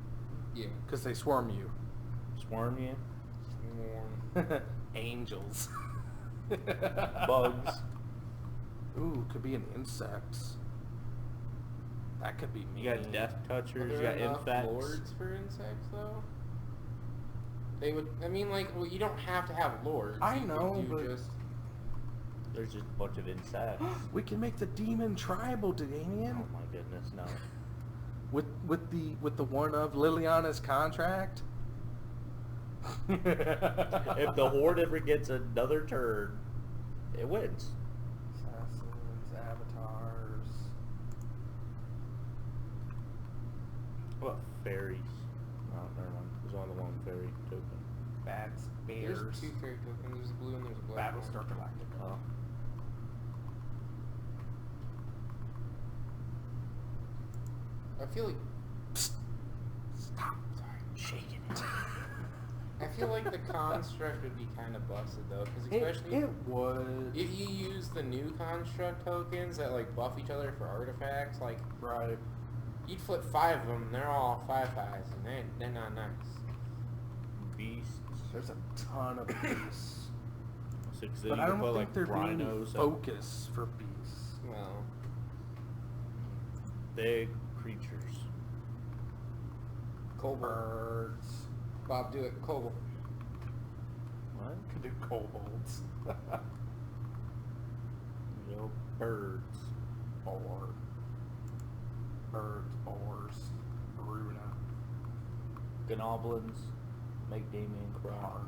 Yeah. Because they swarm you. Swarm you. More. Angels. Bugs. Ooh, could be an insects. That could be me. You got death Are touchers. You there got enough infects. lords for insects, though? They would. I mean, like, well, you don't have to have lords. I You could know, do but- just. There's just a bunch of insects. We can make the demon tribal, Damien. Oh my goodness, no. With the one of Liliana's contract. If the horde ever gets another turn, it wins. Assassins, avatars. What about fairies? Oh, never mind. There's only one fairy token. Bats, There's bears. 2 fairy tokens. There's a blue and there's a black. Battlestar one. Galactica. Oh. I feel like. Stop. Sorry. Shaking it. I feel like the construct would be kind of busted though, because especially It would. if you use the new construct tokens that like buff each other for artifacts, like Right. you'd flip 5 of them, and they're all 5/5s, and they're not nice. Beasts. There's a ton of beasts. So, 'cause then But you I can don't put, think like, there'd be any rhinos. focus for beasts. Well, Big creatures. Kobold. Birds. Bob, do it. Kobold. What? Could do kobolds. You know, birds. Boar. Birds, boars. Bruna. Gnoblins. Make Damien cry.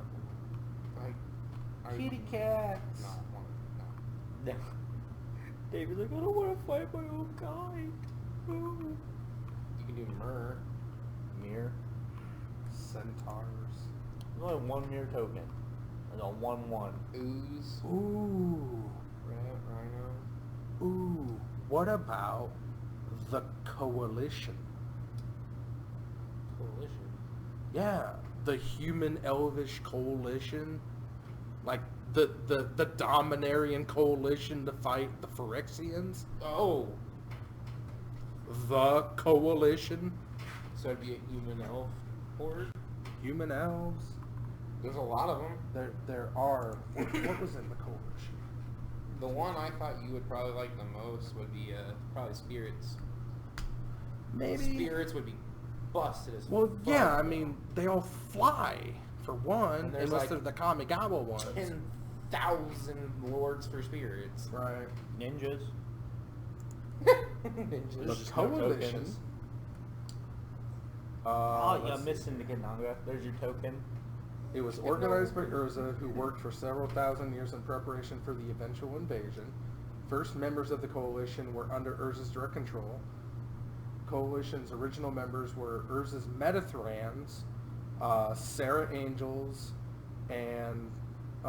I Kitty cats. No, no. No. David's like, I don't want to fight my own kind. Ooh. You can do Myrrh. Mirror. Centaurs. There's only one mirror token. There's a 1/1. Ooze. Ooh. Rat, Rhino. Ooh. What about the Coalition? Coalition. Yeah, the human elvish coalition, like the Dominarian coalition to fight the Phyrexians. Oh! The coalition, So it'd be a human elf horde? human elves. There's a lot of them. There are. What was in the coalition? The one I thought you would probably like the most would be probably spirits. Maybe. Spirits would be busted as Well, fuck. yeah. I mean, they all fly for one, And there's unless like they're the Kamigawa ones. 10,000 lords for spirits. Right. Ninjas. Ninjas. The There's just no coalition. tokens. Uh, Yeah, let's missing the Kananga. There's your token. It was organized by Urza, who worked for several thousand years in preparation for the eventual invasion. First members of the coalition were under Urza's direct control. Coalition's original members were Urza's Metathrans, Sarah Angels, and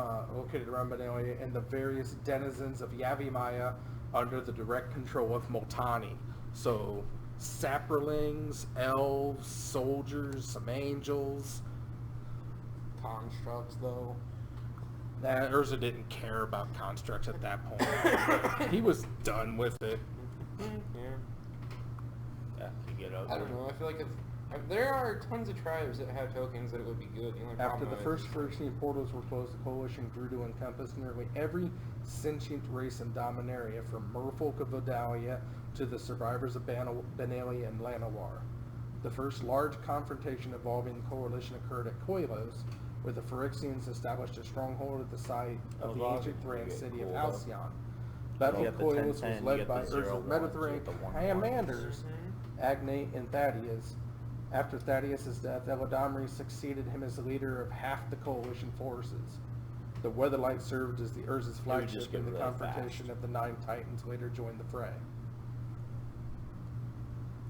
located around Benalia, and the various denizens of Yavimaya under the direct control of Multani. So, saprolings, elves, soldiers, some angels. Constructs, though. That Urza didn't care about constructs at that point. He was done with it. Yeah. Yeah, you get over I don't know. I feel like if there are tons of tribes that have tokens that it would be good. The only After problem the is- first Phyrexian portals were closed, the coalition grew to encompass nearly every sentient race in Dominaria, from merfolk of Vodalia to the survivors of Benalia and Llanowar. The first large confrontation involving the coalition occurred at Koilos, where the Phyrexians established a stronghold at the site of the Well, ancient Thran you get city of cool, though. Halcyon. Battle You of get the Koilos was 10-10, you led get by the 0-1s, Urza's you Mediterranean get the 1-1s. commanders, Agne and Thaddeus. After Thaddeus' death, Eladamri succeeded him as the leader of half the coalition forces. The Weatherlight served as the Urza's just flagship get in the really confrontation fast. of the Nine Titans later joined the fray.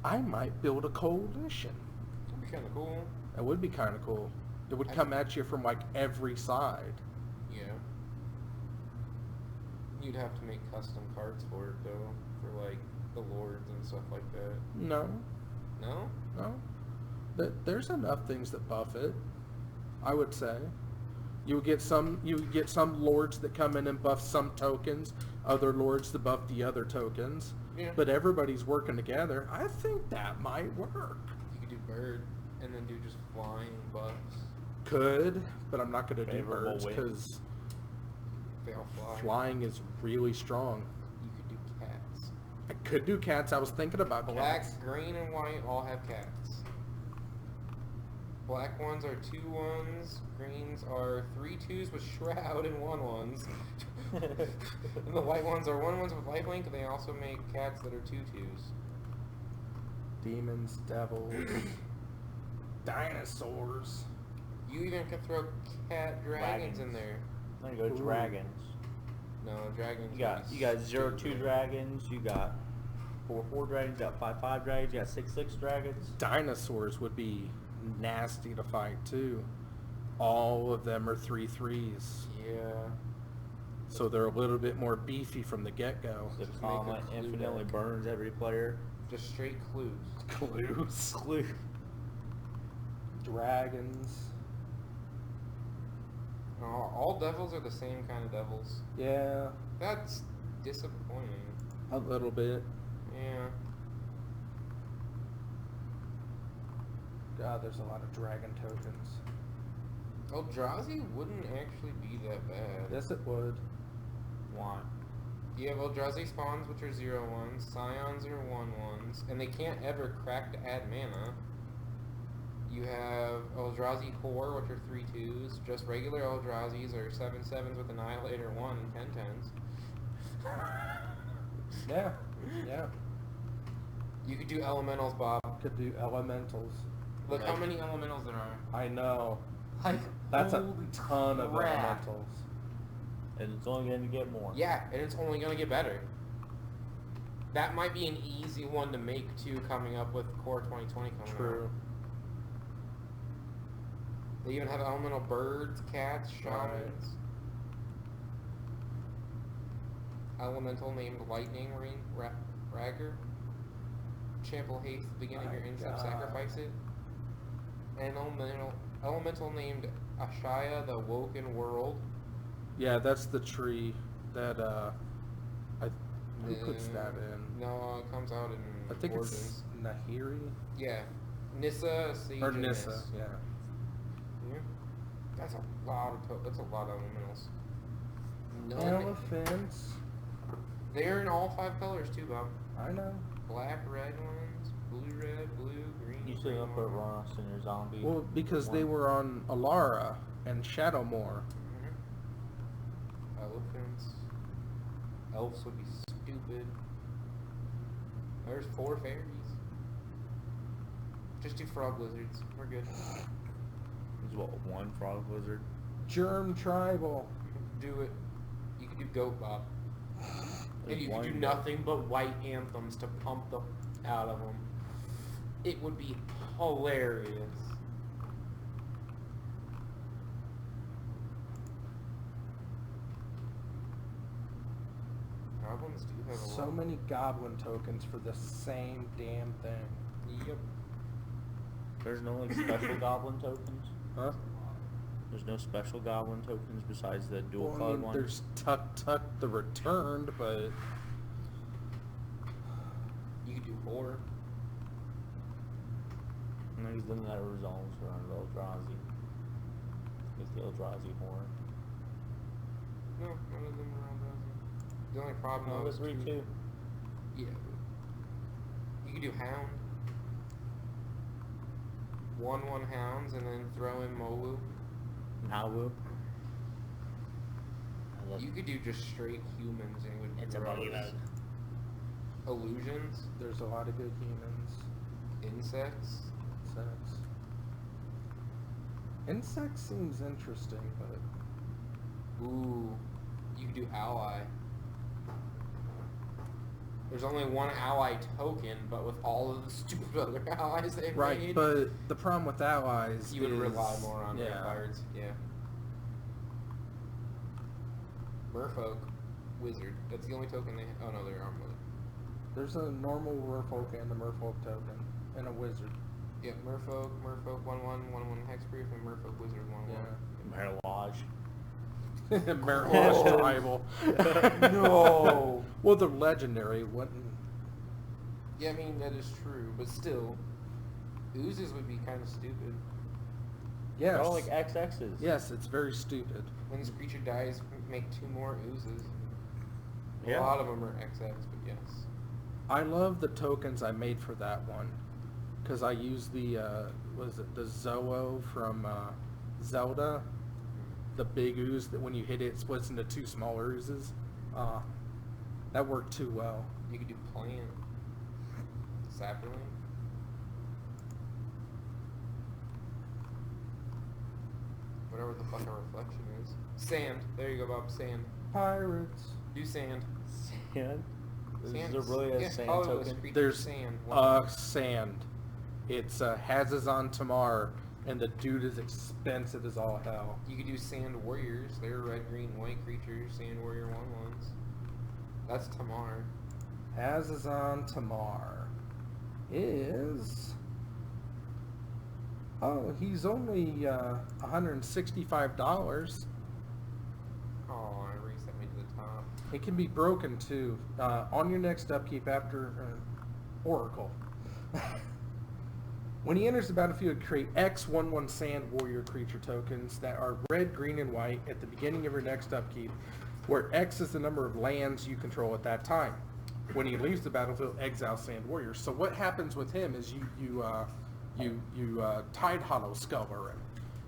I might build a coalition. That'd be kind of cool. That would be kind of cool. It would come at you from like every side. Yeah. You'd have to make custom cards for it though, for like the lords and stuff like that. No, No? no. There's enough things that buff it, I would say. You would get some lords that come in and buff some tokens, other lords that buff the other tokens. Yeah. But everybody's working together. I think that might work. You could do bird and then do just flying buffs. Could, but I'm not going to do Favorable birds wind. because They all fly. flying is really strong. You could do cats. I could do cats. I was thinking about Black, cats. green, and white all have cats. Black ones are 2-1s. Greens are 3-2s with shroud and 1-1s. And the white ones are 1-1s with lifelink, and they also make cats that are 2-2s. Demons, devils, dinosaurs. You even could throw cat dragons in there. Then you go Ooh. dragons. No, dragons. You got would be 0-2 stupid. dragons. You got 4-4 dragons. You got 5-5 dragons. You got 6-6 dragons. Dinosaurs would be nasty to fight too. All of them are 3/3s, Yeah. so they're a little bit more beefy from the get-go. The Just make a comet clue infinitely deck. burns every player. Just straight clues. Clues, Clue. dragons. All devils are the same kind of devils. Yeah, That's disappointing. a little bit. Yeah. God, there's a lot of dragon tokens. Eldrazi wouldn't actually be that bad. Yes, it would. Why? You have Eldrazi spawns, which are 0-1s, Scions are 1-1s, and they can't ever crack to add mana. You have Eldrazi Core, which are 3-2s. Just regular Eldrazi's are 7-7s with Annihilator 1 and 10-10s. Yeah, yeah. You could do Elementals, Bob. Could do elementals. Look how many Elementals there are. I know. Like, That's a holy ton of crap. elementals. And it's only going to get more. Yeah, and it's only going to get better. That might be an easy one to make, too, coming up with Core 2020 coming True. out. They even have elemental birds, cats, shamans. Elemental named Lightning Ragger. Trample haste at the beginning of your My instant, God. sacrifice it. And elemental named Ashaya, the Woken World. Yeah, that's the tree that who puts that in? No, it comes out in I think Origins. it's Nahiri Yeah. Nissa, Sage, or and Nissa. Nis. Yeah. Yeah. That's a lot of that's a lot of elementals. None. Elephants. They're in all 5 colors too, Bob. I know. Black, red ones, blue, red, blue, green. You still gonna put green, Ross in your zombie? Well, because they one? were on Alara and Shadowmoor. Mhm. Elephants. Elves would be stupid. There's 4 fairies. Just do frog lizards. We're good. There's what, one frog lizard? Germ Tribal. Do it. You could do goat bob. And There's you could do one- nothing but white anthems to pump the out of them. It would be hilarious. Goblins do have a lot. So many goblin tokens for the same damn thing. Yep. There's no like special goblin tokens. Huh? There's no special goblin tokens besides the dual Well, I card mean, one. there's Tuck the Returned, but You could do Horror. And he's looking at results around Eldrazi. It's the Eldrazi horror. No, none of them are on Eldrazi. The only problem No, though there's is 3-2. Yeah. You could do Hound. 1/1 Hounds and then throw in Molu. Nawu. I love You could do just straight humans and it would be It's a gross. buggy bug. Illusions, there's a lot of good humans. insects. Insects. Insects seems interesting, but Ooh, you could do Ally. There's only one ally token, but with all of the stupid other allies they've right. made, But the problem with allies, you would is, rely more on their yeah. cards. Yeah. Merfolk, wizard. That's the only token they. Oh no, they're armed. There's a normal merfolk and a merfolk token, and a wizard. Yeah, Merfolk, 1/1 hexproof, and Merfolk wizard 1/1. Yeah. Merlage. Merfolk tribal. No. Well, the legendary wouldn't. Yeah, I mean that is true, but still, oozes would be kind of stupid. Yes. They're all like XXs. Yes, it's very stupid. When this creature dies, make 2 more oozes. Yeah. A lot of them are XX, but yes. I love the tokens I made for that one, because I used the was it the Zoa from Zelda, the big ooze that when you hit it splits into 2 smaller oozes. That worked too well. You could do plant. Saproling. Whatever the fuck a reflection is. Sand. There you go, Bob. Sand. Pirates. Do sand. Sand? Is Sand. there really a Yeah, sand colorless token? creature There's sand. sand. It's Hazazon Tamar, and the dude is expensive as all hell. You could do sand warriors. They're red, green, white creatures. Sand warrior 1/1s. That's Tamar. Hazazon Tamar is... Oh, he's only $165. Oh, I reset me to the top. It can be broken too. On your next upkeep after Oracle. When he enters the battlefield, create X 1/1 Sand Warrior creature tokens that are red, green, and white at the beginning of your next upkeep, where X is the number of lands you control at that time. When he leaves the battlefield, exile Sand Warrior. So what happens with him is you Tide Hollow Sculver him.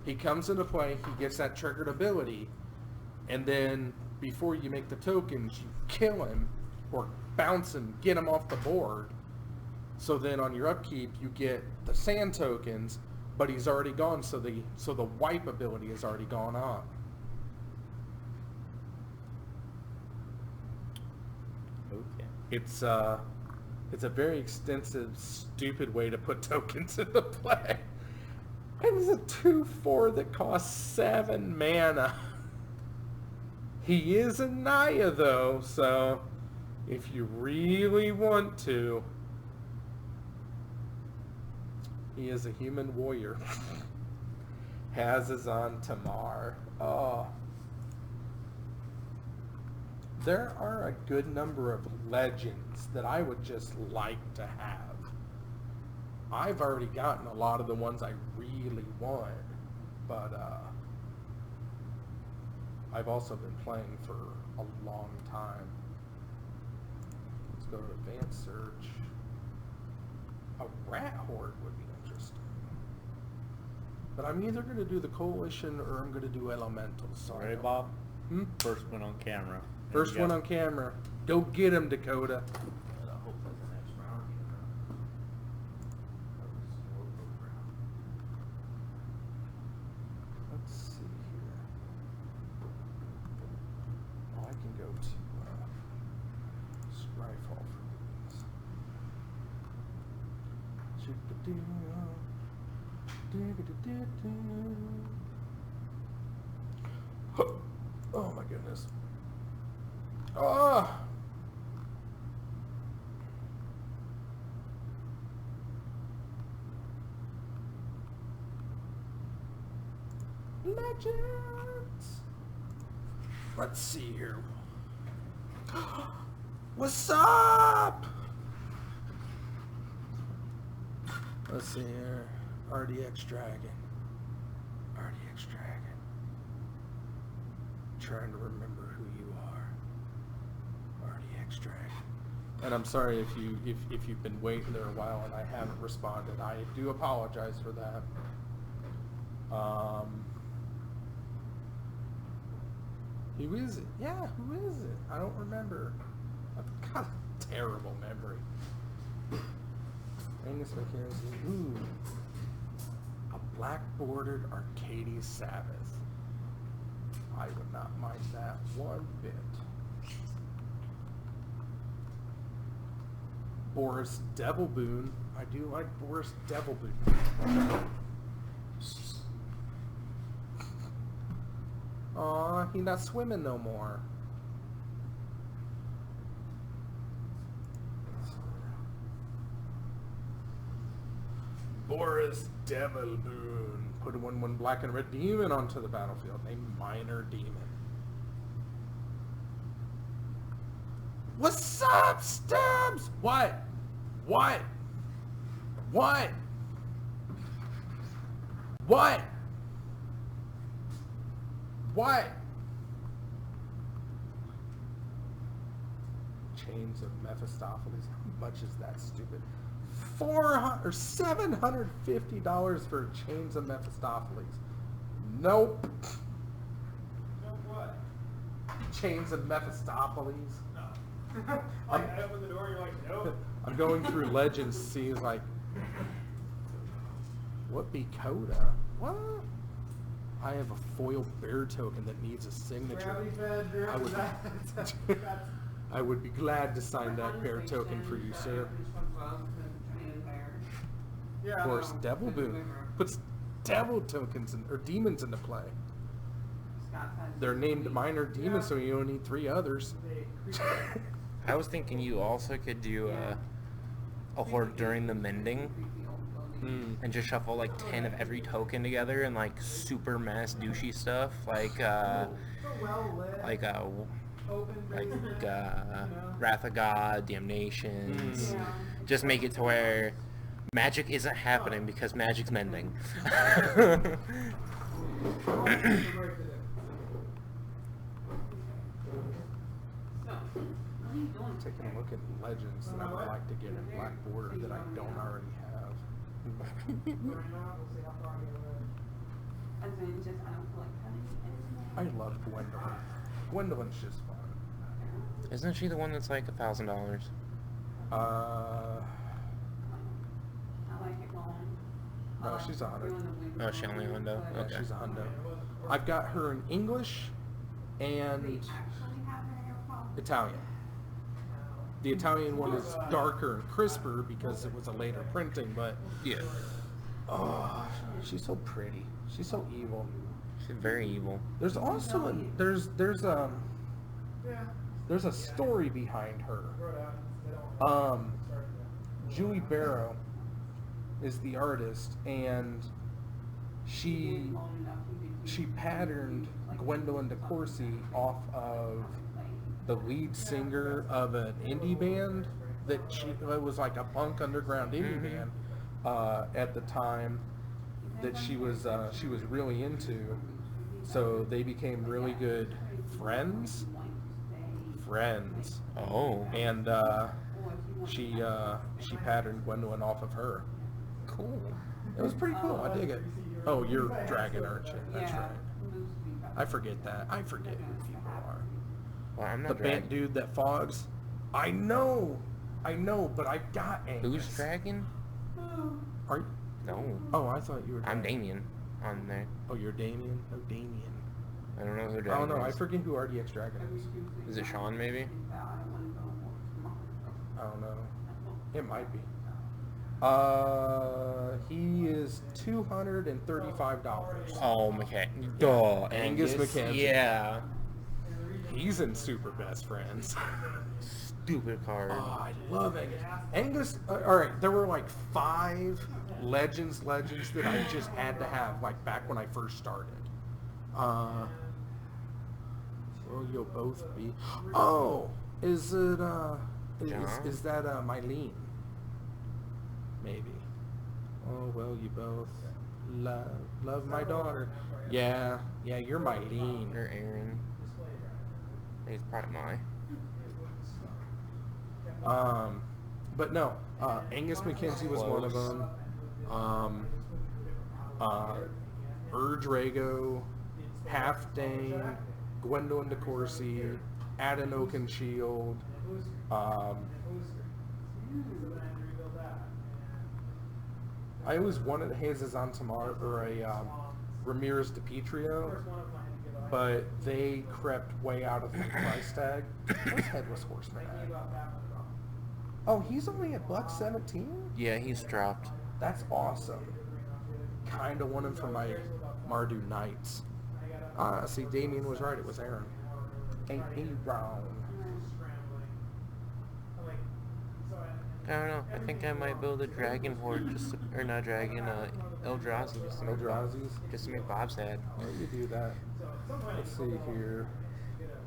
He comes into play, he gets that triggered ability, and then before you make the tokens, you kill him or bounce him, get him off the board. So then on your upkeep, you get the sand tokens, but he's already gone, so the wipe ability has already gone on. Okay. It's a very extensive, stupid way to put tokens into play. And it's a 2/4 that costs 7 mana. He is a Naya though, so if you really want to, he is a human warrior. Hazazon Tamar. Oh. There are a good number of legends that I would just like to have. I've already gotten a lot of the ones I really want, but I've also been playing for a long time. Let's go to advanced search. A rat horde would be interesting. But I'm either going to do the coalition or I'm going to do elementals. So I Ready, don't- Bob? Hmm? First one on camera. First one on camera. Go get him, Dakota. Let's see here. Oh, I can go to Scryfall for these. Oh my goodness. Oh! Legends. Let's see here. What's up? Let's see here. RDX Dragon. RDX Dragon. Trying to remember who you are. RDX Dragon. And I'm sorry if you've been waiting there a while and I haven't responded. I do apologize for that. Who is it? Yeah, who is it? I don't remember. I've got a terrible memory. Angus Mackenzie. Ooh. A black bordered Arcades Sabbath. I would not mind that one bit. Boris Devilboon. I do like Boris Devilboon. Aw, he not swimming no more. Boris Devilboon. Put one black and red demon onto the battlefield. A minor demon. What's up, Stubbs? What? What? What? What? What? Chains of Mephistopheles. How much is that stupid? $400 or $750 for Chains of Mephistopheles. Nope. What? Chains of Mephistopheles. No. I open the door, you're like, nope. I'm going through Legends to see, like, what be Coda? What? I have a foil bear token that needs a signature. Gravity fed, I would, that's- I would be glad to sign that bear token for you, sir. Yeah, Of course, Devil Boon puts devil tokens or demons into play. They're named minor demons, so you only need 3 others. I was thinking you also could do a horde during the mending and just shuffle like 10 of every token together and like super mass douchey stuff like Wrath of God, Damnations. Just make it to where magic isn't happening because magic's mending. Taking a look at Legends that I would like to get in Black Border that I don't already have. I love Gwendolyn. Gwendolyn's just fun. Isn't she the one that's like $1,000? No, she's a $100. Oh, she only $100? Yeah, Okay. she's a $100. I've got her in English and Italian. The Italian one is darker and crisper because it was a later printing, but Yeah. oh, she's so pretty. She's so evil. She's very evil. There's also there's a story behind her. Julie Barrow is the artist, and she patterned Gwendolyn DeCourcy off of the lead singer of an indie band that it was like a punk underground indie band at the time that she was really into. So they became really good friends. Oh. And she patterned Gwendolyn off of her. Cool. It was pretty cool. I dig it. Oh, you're Dragon, aren't you? That's right. I forget that. I forget who people are. Well, I'm The not band Dragon. dude that fogs. I know, but I've got Angus. Who's Dragon? Are you? No. Oh, I thought you were. I'm Dragon. Damien on there. Oh, you're Damien. No, Damien. I don't know who I Dragon don't know. I is. forget who RDX Dragon is. Is it Sean, maybe? I don't know. It might be. He is $235. Oh, Duh, Angus Mackenzie. Yeah. He's in Super Best Friends. Stupid card. Oh, I love Angus. Angus, all right, there were like 5 legends that I just had to have, like back when I first started. Well, you'll both be. Oh, is it John? is that Mylene? Maybe. Oh well, you both love my daughter. Yeah, you're Mylene. Or Aaron. He's probably mine. But no, Angus McKenzie was one of them. Urge Rago, Half Dane, Gwendolyn DeCourcy, Aden Oakenshield. I always wanted a Jesus Antamar or a Ramirez DiPietro, but they crept way out of the price tag. What's Headless Horseman at? Oh, he's only at $117? Yeah, he's dropped. That's awesome. Kinda want him for my Mardu Knights. See, Damien was right. It was Aaron. Ain't he wrong? I don't know. I think I might build a dragon horde or not dragon, Eldrazi just to make Eldrazi's? Just to make Bob sad. Why do you do that? Let's see here.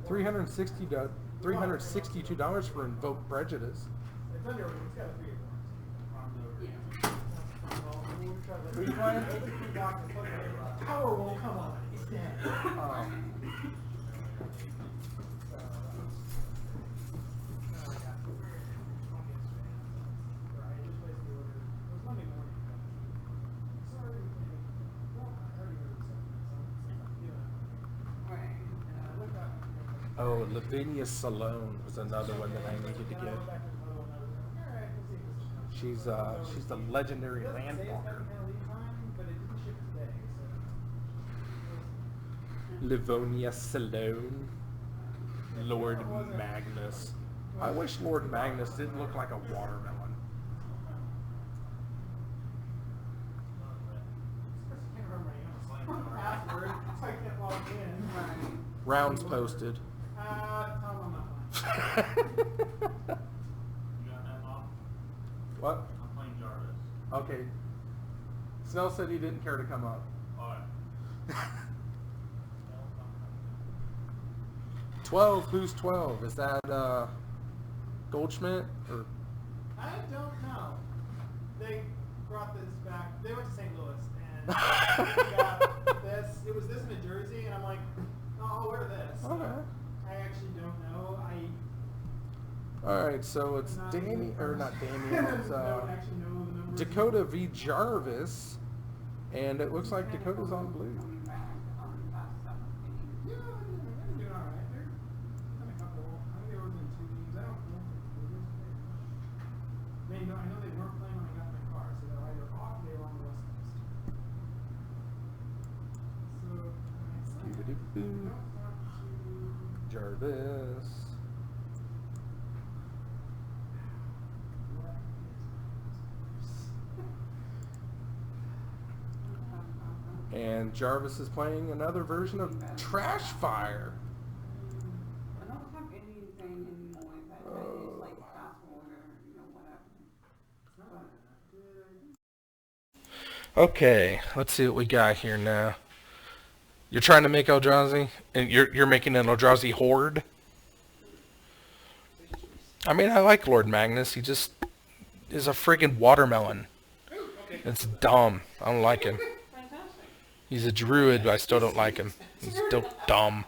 $362 for Invoke Prejudice. Who you playing? Power won't come on. He's dead. Oh, Lavinia Salone was another one that I needed to get. She's the legendary landwalker. Livonia Salone. Lord Magnus. I wish Lord Magnus didn't look like a watermelon. Rounds posted. What? I'm playing Jarvis. Okay. Snell said he didn't care to come up. Alright. 12, who's 12? Is that Goldschmidt or I don't know. They brought this back. They went to St. Louis and they got this. It was this in a jersey, and I'm like, oh, I'll wear this. Okay. I actually don't know. Alright, so it's Damien, or not Damien, it's Dakota v. Jarvis, and it looks like Dakota's on blue. Yeah, they're doing all right. They're done a couple. I think they were in 2 games. I don't know. I know they weren't playing when I got my car, so they're either off or they were on the West Coast. So, Doo-ba-doo-boo. Jarvis. And Jarvis is playing another version of Trash Fire. I don't have anything anymore. I just like fast forward, whatever. Okay, let's see what we got here now. You're trying to make Eldrazi, and you're making an Eldrazi horde. I mean, I like Lord Magnus. He just is a friggin' watermelon. It's dumb. I don't like him. He's a druid, but I still don't like him. He's still dumb.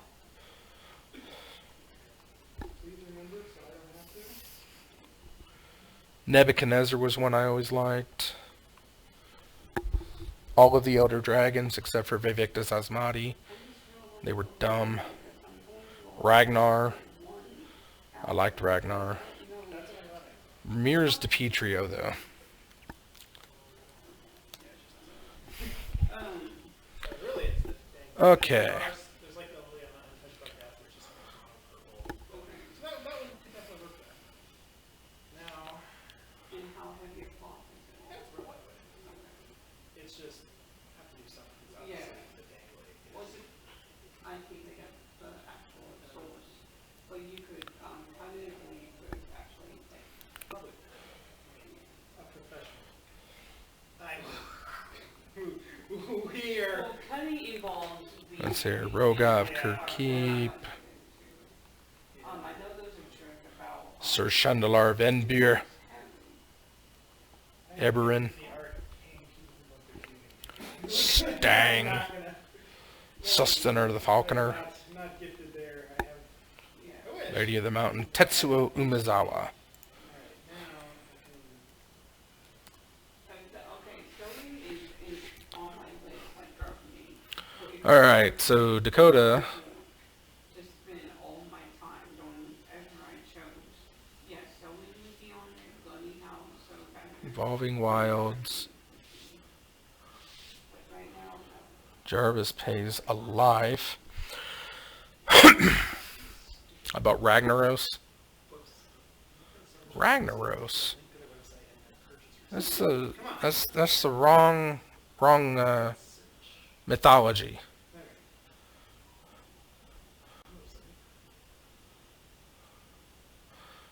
Nebuchadnezzar was one I always liked. All of the Elder Dragons, except for Vivictus Asmati. They were dumb. Ragnar. I liked Ragnar. Ramirez DiPietro, though. Okay. there's like a really untouched podcast, which is purple. So that one, that's what worked there. Now, And how heavy it falls. that's real lightweight. It's just have to do something. Yeah. The dangly. Was it? I think they got the actual source, but you could cut it, or you could actually take. Probably a professional. We are. Well, cutting involves the. Let's here? Rogov, Kirkeep, I know there's a trick about Sir Shandalar Venbir, Eberyn, Stang, Sustainer the Falconer, Not gifted there. I have. Lady of the Mountain, Tetsuo Umezawa. okay, sewing is on my list, like for me. But if Alright, so Dakota, just spend all my time doing whatever I chose. Yes, sewing would be on there, bloody hell, so kind of. Evolving Wilds, But right now, no. Jarvis pays alive. About Ragnaros? Ragnaros? That's the wrong mythology.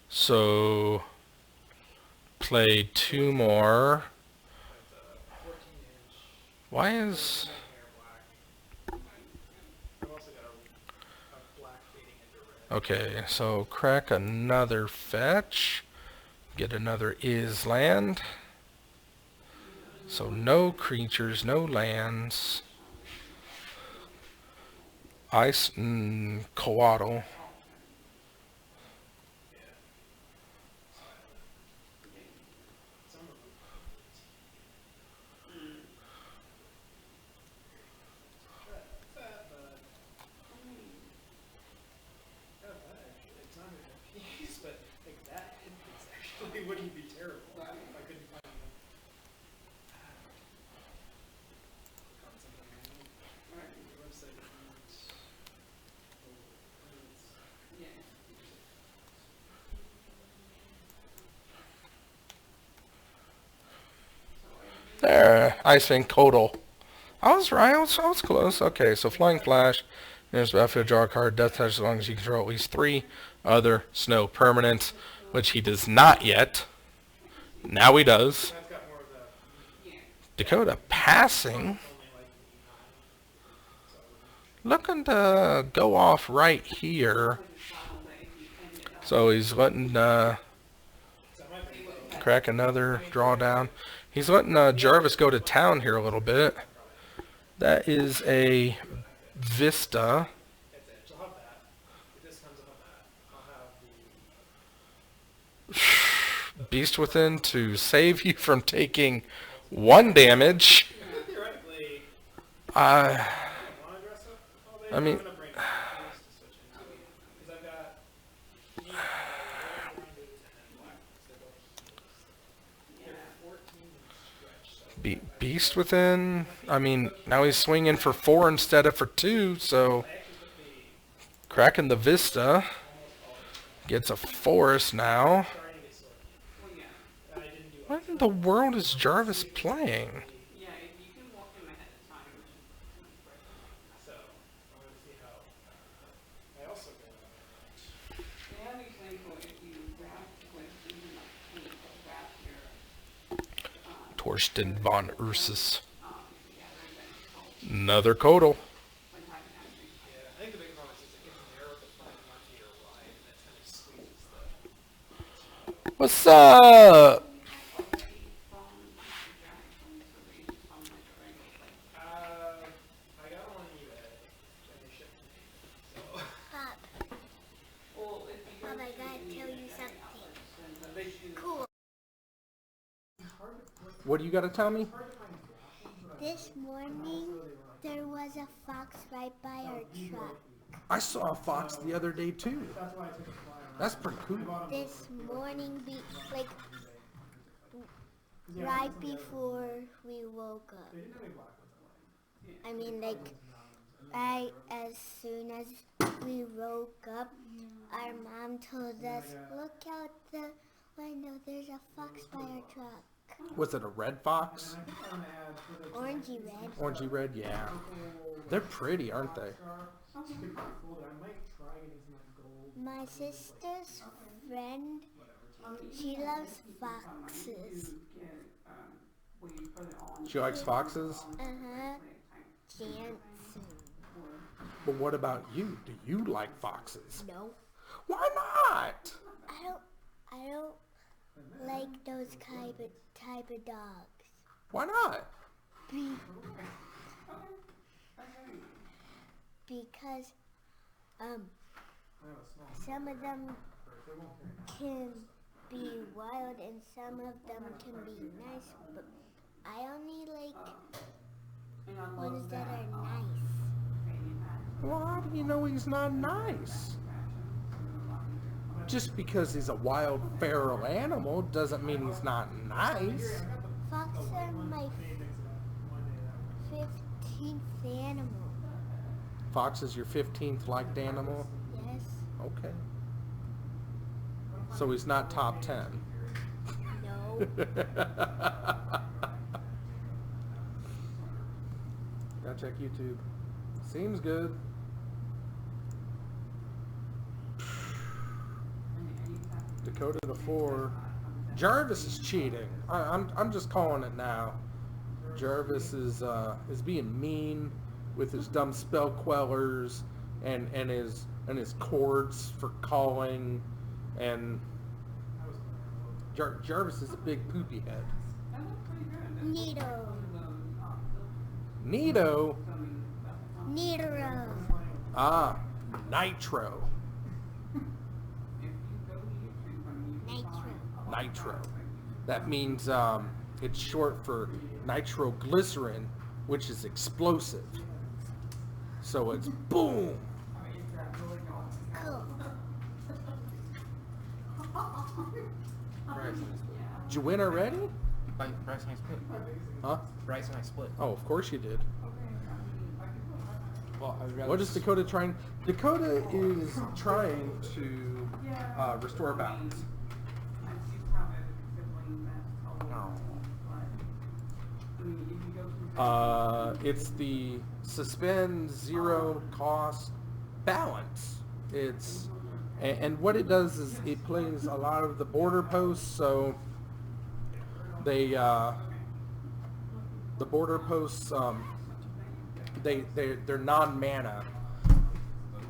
So play 2 more. Why is okay, so crack another fetch. Get another Island. So no creatures, no lands. Ice Coatl. But like that actually wouldn't be terrible if I couldn't find them. Click on something random. Alright, the website isn't. Yeah. There, Icewind Coatl. I was right, I was close. Okay, so Flying Flash. There's battlefield, draw a card, death touch as long as you control at least 3 other snow permanents, which he does not yet. Now he does. I've got more of the Dakota passing. only like Looking to go off right here. So he's letting crack another drawdown. He's letting Jarvis go to town here a little bit. That is a Vista. it's edge. I'll have that. If this comes up on that, I'll have the Beast Within to save you from taking 1 damage. theoretically Uh, want to dress up all day. I mean- I'm gonna bring this to switch into because I've got me, and then black. So they're 14 and stretch. So Beast Within. I mean, now he's swinging for 4 instead of for 2, so cracking the Vista. Gets a forest now. I didn't do What in the world is Jarvis playing? Yeah, if you can walk him ahead of time, so. I want to see how. I also got. they have these things where if you wrap with even like paint, or wrap your, Torsten von Ursus. yeah, they're Another Coatl. when time and energy. Yeah, I think the big problem is it gets narrowed to 5 meter wide, and that kind of squeezes the. What's up? I got one on eBay, and they shipped to me. So Pop, Well, if you Pop, I gotta tell you something. they shoot. Cool. What do you got to tell me? This morning, there was a fox right by our truck. I saw a fox the other day too. That's pretty cool. This morning, like, right before we woke up. I mean, like, right as soon as we woke up, our mom told us, look out the window, there's a fox by our truck. Was it a red fox? Orangey red. Orangey red? Yeah. They're pretty, aren't they? My sister's friend, she loves foxes. She likes foxes? Uh-huh. Jansen. But what about you? Do you like foxes? No. Why not? I don't like those type of dogs. Why not? Because some of them can be wild and some of them can be nice, but I only like ones that are nice. Well, how do you know he's not nice? Just because he's a wild feral animal doesn't mean he's not nice. Foxes are my 15th animal. Fox is your 15th liked animal? Yes. Okay. So he's not top 10. No. Gotta check YouTube. Seems good. Dakota to 4. Jarvis is cheating. I'm just calling it now. Jarvis is being mean with his dumb spell quellers and his chords for calling, and Jarvis is a big poopy head. Nito. Nito? Nitro. Ah, Nitro. Nitro. That means it's short for nitroglycerin, which is explosive. So it's boom. Cool. Did you win already? Bryce and I split. Huh? Bryce and I split. Oh, of course you did. Well, I would rather What is Dakota trying? Dakota is trying to restore balance. It's the suspend zero cost balance. It's and what it does is it plays a lot of the border posts, so they the border posts they're non-mana.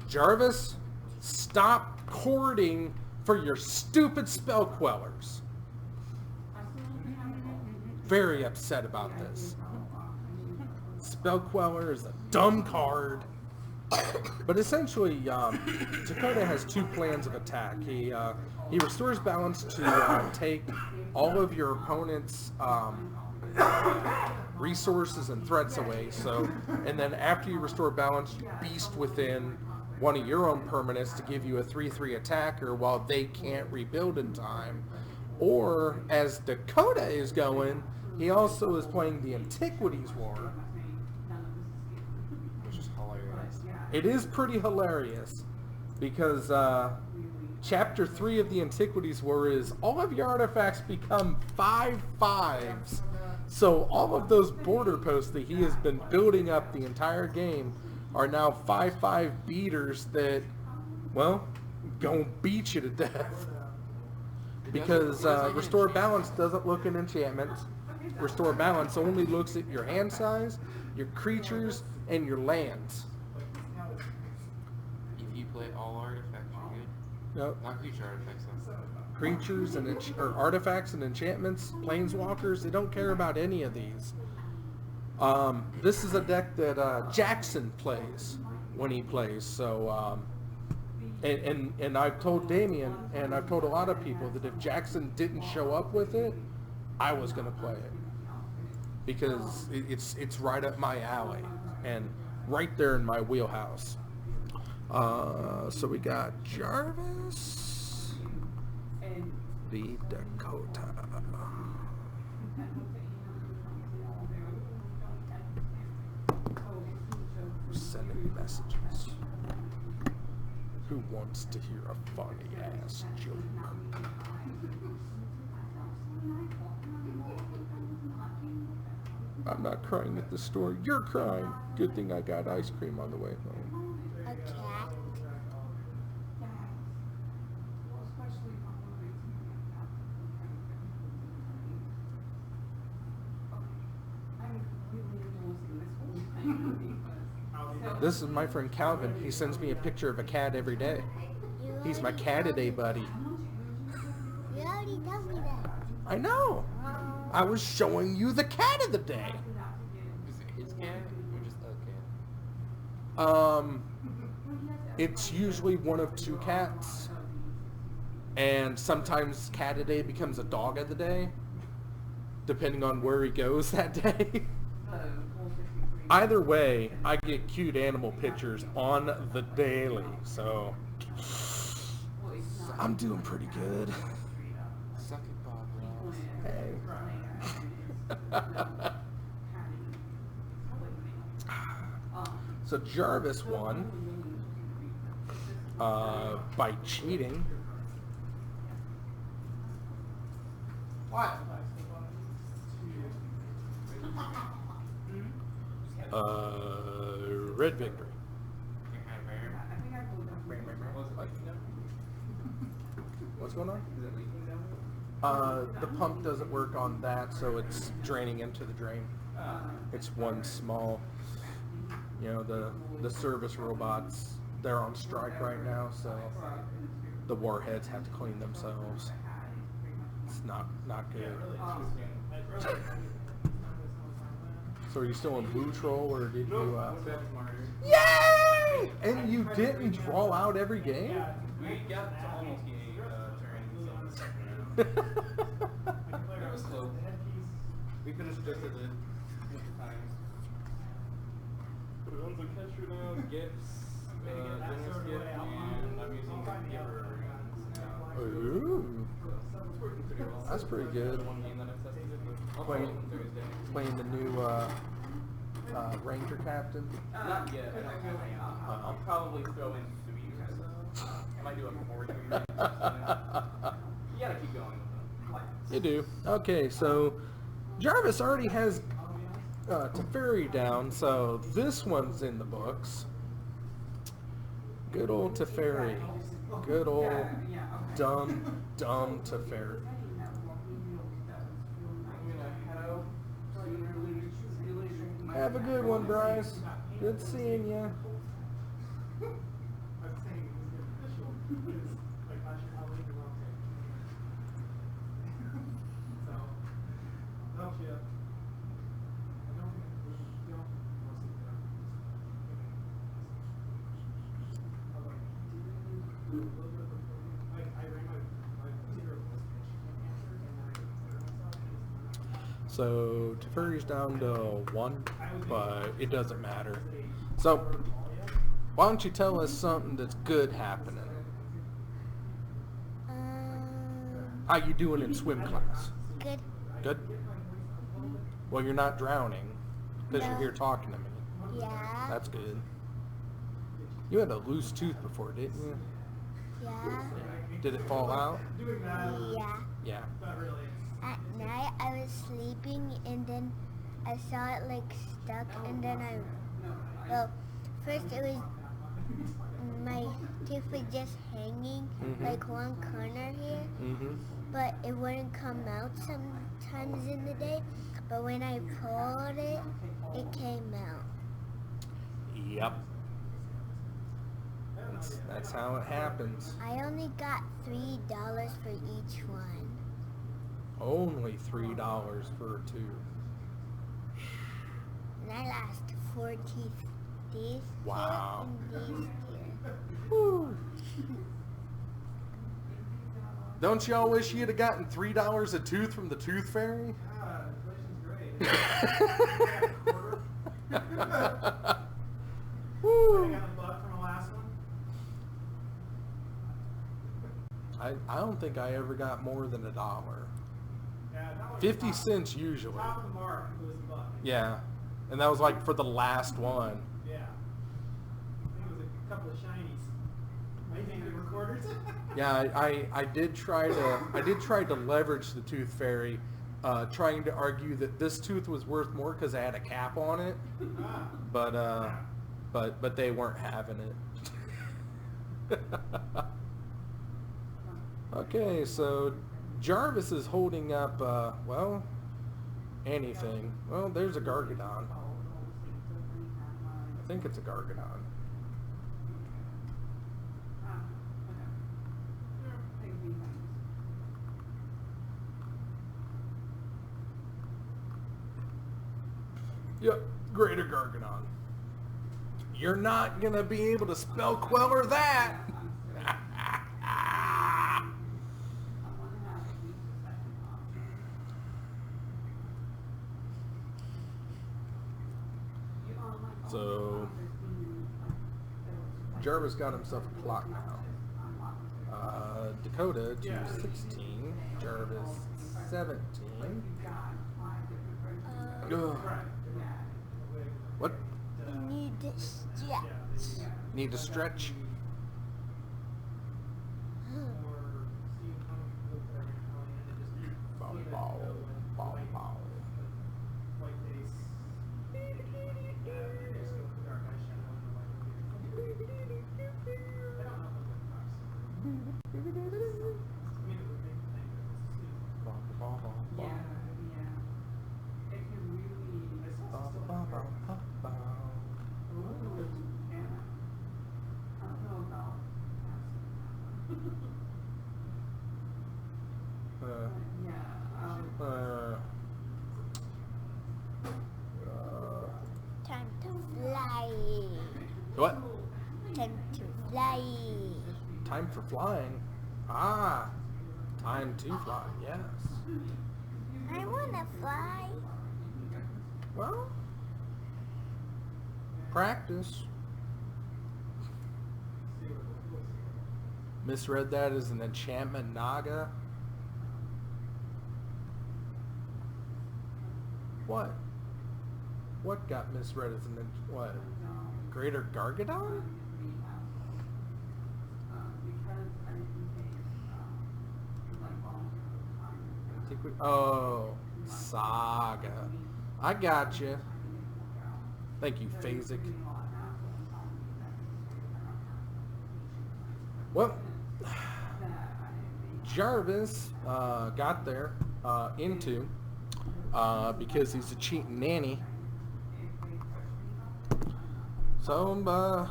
Jarvis, stop cording for your stupid spell quellers. Very upset about this. Spell Queller is a dumb card. But essentially, Dakota has two plans of attack. He restores balance to take all of your opponent's resources and threats away. So, and then after you restore balance, you beast within one of your own permanents to give you a 3/3 attacker while they can't rebuild in time. Or, as Dakota is going, he also is playing the Antiquities War. which is hilarious. It is pretty hilarious because Chapter 3 of the Antiquities War is all of your artifacts become 5/5s. So all of those border posts that he has been building up the entire game are now 5/5 beaters that, well, gonna beat you to death. Because Restore Balance doesn't look at enchantments. Restore Balance only looks at your hand size, your creatures, and your lands. If you play all artifacts, you're good. Yep. Not creature artifacts, though. Creatures and or artifacts and enchantments, planeswalkers, they don't care about any of these. This is a deck that Jackson plays when he plays. So, and I've told Damien and I've told a lot of people that if Jackson didn't show up with it, I was going to play it because it's right up my alley and right there in my wheelhouse. So we got Jarvis v. Dakota. Sending messages. Who wants to hear a funny ass joke? I'm not crying at the store. You're crying. Good thing I got ice cream on the way home. A cat. This is my friend Calvin. He sends me a picture of a cat every day. He's my cat a day buddy. You already told me that. I know. I was showing you the cat of the day. Is it his cat or just a cat? It's usually one of two cats, and sometimes cat a day becomes a dog of the day, depending on where he goes that day. Either way, I get cute animal pictures on the daily, so I'm doing pretty good. Suck it, Bob Ross. Hey. So Jarvis won by cheating. What? Red victory. What's going on? The pump doesn't work on that, so it's draining into the drain. It's one small, the service robots, they're on strike right now, so the warheads have to clean themselves. It's not good. So are you still in neutral, or did you, Yay! And you didn't draw out every game? We got to almost get turn in the second round. That was close. We finished just at the times. The ones that catch you now, gifts, generous gift, and I'm using giver guns now. Ooh, It's working pretty well. that's pretty good. The one game that I've tested it, but I'll Playing- follow them Thursday. Playing the new Ranger Captain. Not yet. I'll probably throw in 3 or so. I might do a 4 game. You gotta keep going with them. You do. Okay, so Jarvis already has Teferi down, so this one's in the books. Good old Teferi. Good old dumb Teferi. Have a good one, Bryce. Good seeing you. I'm saying it was official because like last year Halloween you won't take. So no chip. I don't think we don't mostly get up. Like I ran my computer was cancer and I cleared myself and So Teferi's down to 1, but it doesn't matter. So why don't you tell us something that's good happening? How you doing in swim class? Good. Good? Well, you're not drowning because you're No. here talking to me. Yeah. That's good. You had a loose tooth before, didn't you? Yeah. Did it fall out? Yeah. Yeah. not really. At night I was sleeping and then I saw it like stuck and then first it was my tooth was just hanging like one corner here, Mm-hmm. but it wouldn't come out sometimes in the day, but when I pulled it, it came out. Yep. That's how it happens. I only got $3 for each one. Only $3 for a tooth. And I lost 4 teeth. These Wow. here and these here. Woo. Don't y'all wish you'd have gotten $3 a tooth from the Tooth Fairy? Inflation's great. Woo. I got a buck from the last one. I don't think I ever got more than $1. Yeah, that was 50 top- cents usually. Top of the mark was a buck. Yeah. And that was like for the last one. Yeah. I think it was a couple of shinies. Maybe the recorders. Yeah, I did try to leverage the Tooth Fairy, trying to argue that this tooth was worth more because I had a cap on it, Ah. but they weren't having it. Okay, so Jarvis is holding up anything. Well, there's a Gargadon. I think it's a Gargadon. Yep, Greater Gargadon. You're not gonna be able to spell Queller that! So, Jarvis got himself a clock now. Dakota to 16, Jarvis 17. Ugh. What? You need to stretch. Need to stretch? Bow, bow, bow, bow. Time to fly. What? Time to fly. Time for flying. Ah, time to fly, yes. I wanna fly. Well, practice. Misread that as an enchantment naga. What? What got misread as an what? Greater Gargadon? I think we, oh, Saga. I got you. Thank you, Phasic. Well, Jarvis got there into because he's a cheating nanny. So,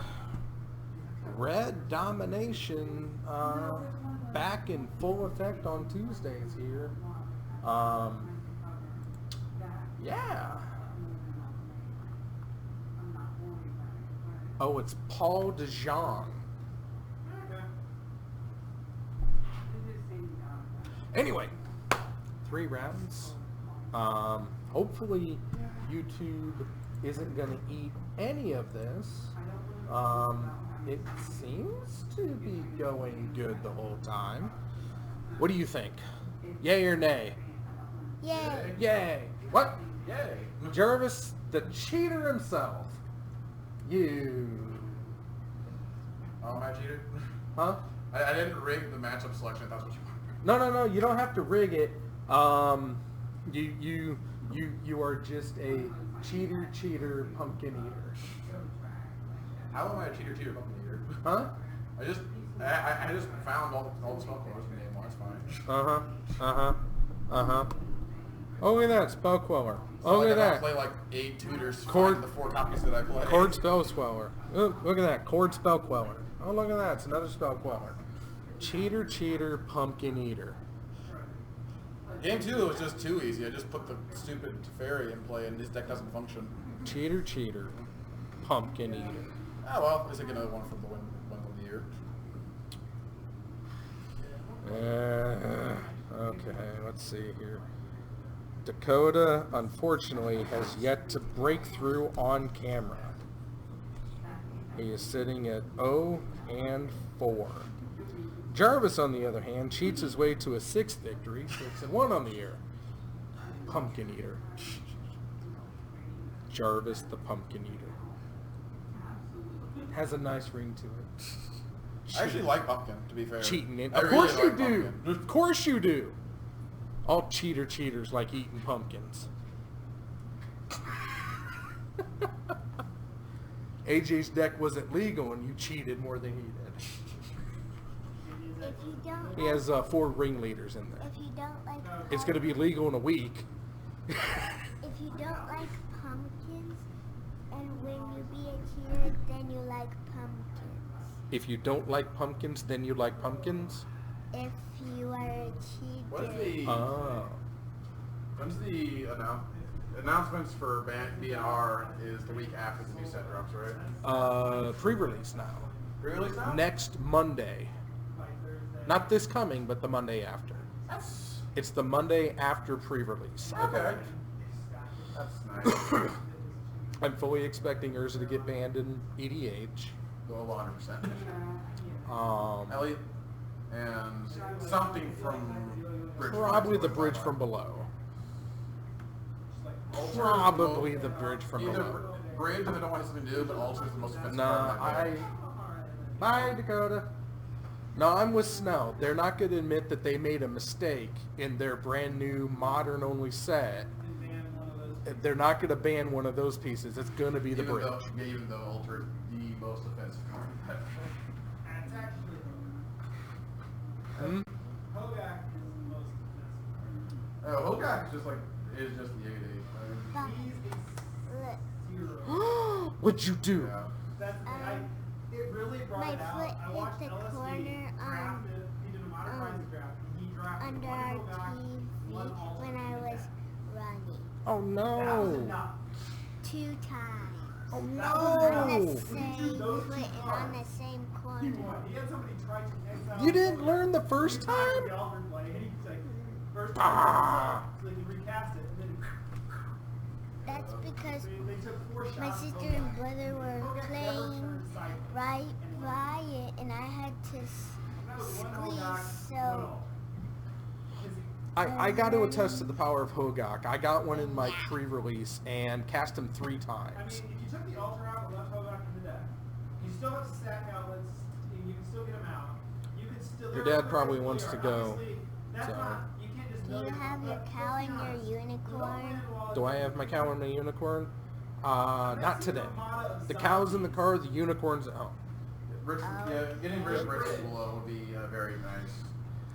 red domination back in full effect on Tuesdays here. Yeah. Oh, it's Paul DeJong. Anyway, 3 rounds. Hopefully YouTube isn't going to eat any of this. It seems to be going good the whole time. What do you think? Yay or nay? Yay. Yay. What? Yay. Jarvis, the cheater himself. You. Oh, am I cheated? Huh? I didn't rig the matchup selection. That's what you wanted. No. You don't have to rig it. You are just a cheater pumpkin eater. How am I a cheater pumpkin eater? Huh? I just found all the spell cores in game 1. It's fine. Oh, look at that, Spell Queller. So Oh, look at I that. play like 8 tutors to Cord- find the 4 copies that I play. Cord Spell Queller. Oh, look at that, Cord Spell Queller. Oh, look at that, it's another Spell Queller. Cheater pumpkin eater. Game 2 was just too easy. I just put the stupid fairy in play and his deck doesn't function. Cheater pumpkin eater. Oh well, at least I get another one from the win of the year. Okay, let's see here. Dakota, unfortunately, has yet to break through on camera. He is sitting at 0-4. Jarvis, on the other hand, cheats his way to a 6th victory, 6-1 on the year. Pumpkin eater. Jarvis the pumpkin eater. Has a nice ring to it. I actually like pumpkin, to be fair. Cheating it. I Of really course you like do. pumpkin. Of course you do. All cheaters like eating pumpkins. AJ's deck wasn't legal and you cheated more than he did. If you don't He has 4 ringleaders in there. if you don't like It's going to be legal in a week. if you don't like pumpkins And when you be a cheerleader, then you like pumpkins. If you don't like pumpkins, then you like pumpkins? If you are a What's cheerleader. the Oh. when's the announcements for BNR is the week after the new set drops, right? Pre-release now. Pre-release now? Next Monday. Not this coming, but the Monday after. That's It's the Monday after pre-release. I okay. believe. That's nice. I'm fully expecting Urza to get banned in EDH. Go 100%. Um, And something from Bridge probably Fronts the or bridge something. from below. Altar's Probably the the bridge from either below. Bridge if I don't want something to do, but Altar's the most offensive Nah, card in that deck. Bye, Dakota. No, I'm with Snow. They're not going to admit that they made a mistake in their brand new modern-only set. They're not going to ban one of those pieces. It's going to be the bridge. Even though Altar is the most offensive card in that deck. It's actually Hmm? Hogak is the most offensive card. Hogak is just like is just the 8/8. But He's look, a zero. What'd you do? Yeah. That's the thing. It really brought my it out. foot I hit watched the LSD corner draft it. He did a modern Rising draft. And he drafted under one our Hogak, one TV Altar when I was running. Oh, That was no. enough. 2 times. Oh, On no. the same those two foot and on the same He corner. won. He had somebody try to exile. You didn't learn the first time? The Altar play, and he's like, first Ah. time, so they can recast it. And then That's because they took 4 shots. my sister and brother were playing right by it, and I had to squeeze, so I got to attest to the power of Hogak. I got one in my pre-release and cast him 3 I mean, times. if you took the Altar out and left Hogak in the deck, you still have stack outlets, and you can still get them out. You could still. Your dad probably wants to go, That's so. not. You can't just. do you have your cow and your unicorn? Do I have my cow and my unicorn? Not today. The cow's in the car, the unicorn's at home. Yeah, getting rid of Bridge below would be very nice.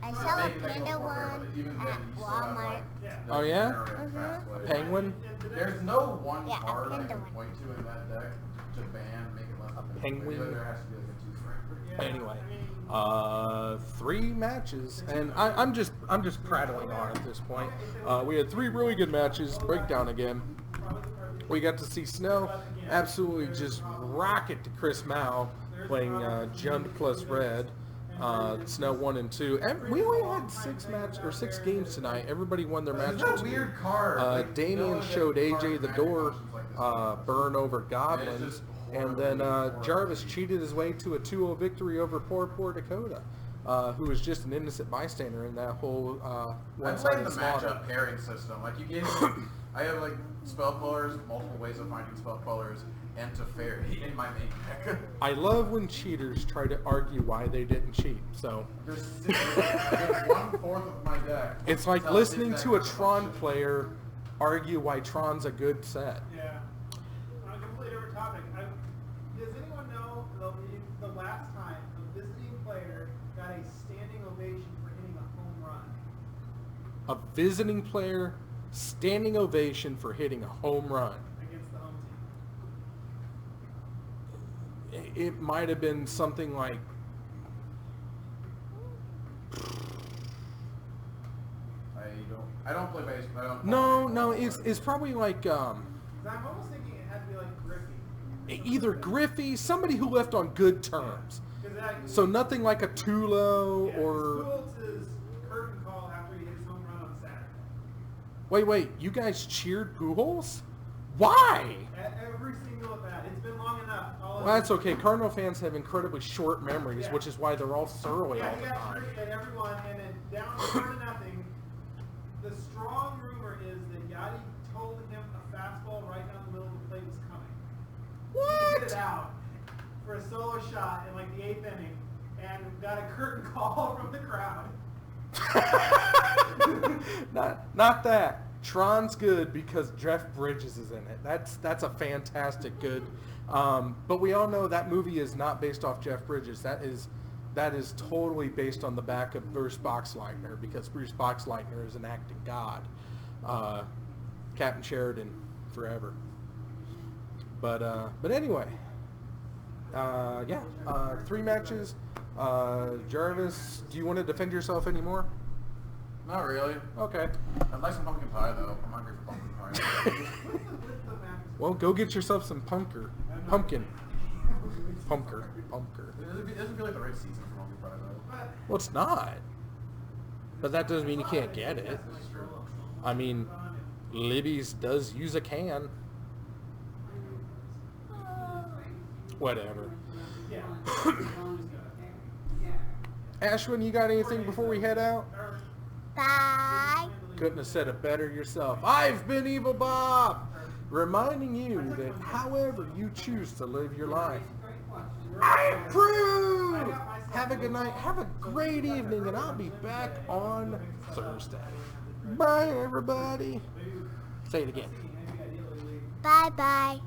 I saw a Make it panda more fair, one but even then, at you still have, Walmart. like, the Oh, yeah? generic fast way. Penguin? There's no one Yeah, a card I panda can one. point to in that deck to ban, make it less offensive. penguin? There has to be like a 2 frame. Anyway, 3 matches, and I'm just prattling on at this point. We had 3 really good matches. Breakdown again. We got to see Snow absolutely just rocket to Chris Mao playing Jund plus Red. Snow 1 and 2, and we only had 6 games tonight. Everybody won their matches. It's a weird card. Damien showed AJ the door burn over Goblins, and then Jarvis cheated his way to a 2-0 victory over poor Dakota, who was just an innocent bystander in that whole I played one-sided the slaughter. matchup pairing system. Like you gave me, I have like spell pullers, multiple ways of finding spell pullers, and Teferi in my main deck. I love when cheaters try to argue why they didn't cheat. So There's 1/4 of my deck. it's like Tells listening me to a that Tron bullshit. player argue why Tron's a good set. Yeah. On a completely different topic, does anyone know the last time a visiting player got a standing ovation for hitting a home run? A visiting player standing ovation for hitting a home run. Against the home team. It might have been something like I don't play baseball. I don't no, it's probably like 'Cause I'm almost thinking it had to be like Griffey. either Griffey, somebody who left on good terms. 'Cause that, So nothing like a Tulo yeah, or Pujols' curtain call after he hit his home run on Saturday. wait, you guys cheered Pujols? Why? At every single at bat. It's been long enough. Well, that's okay. Cardinal fans have incredibly short memories, which is why they're all surly Yeah, all he the got time. cheered at everyone, and then down 4-0. The strong rumor is that Yachty told him a fastball right down the middle of the plate was coming. He hit it out for a solo shot in like the 8th inning, and got a curtain call from the crowd. Not that. Tron's good because Jeff Bridges is in it. That's a fantastic good. But we all know that movie is not based off Jeff Bridges. That is totally based on the back of Bruce Boxleitner, because Bruce Boxleitner is an acting god. Captain Sheridan forever. But anyway, yeah, 3 matches. Jarvis, do you want to defend yourself anymore? Not really. Okay. I'd like some pumpkin pie though. I'm hungry for pumpkin pie. Well, go get yourself some pumpkin. Pumpkin. It doesn't feel like the right season for pumpkin pie though. Well, it's not. But that doesn't mean you can't get it. That's true. I mean, Libby's does use a can. Whatever. Ashwin, you got anything before we head out? Bye. Couldn't have said it better yourself. I've been Evil Bob, reminding you that however you choose to live your life, I approve! Have a good night, have a great evening, and I'll be back on Thursday. Bye, everybody. Say it again. Bye-bye.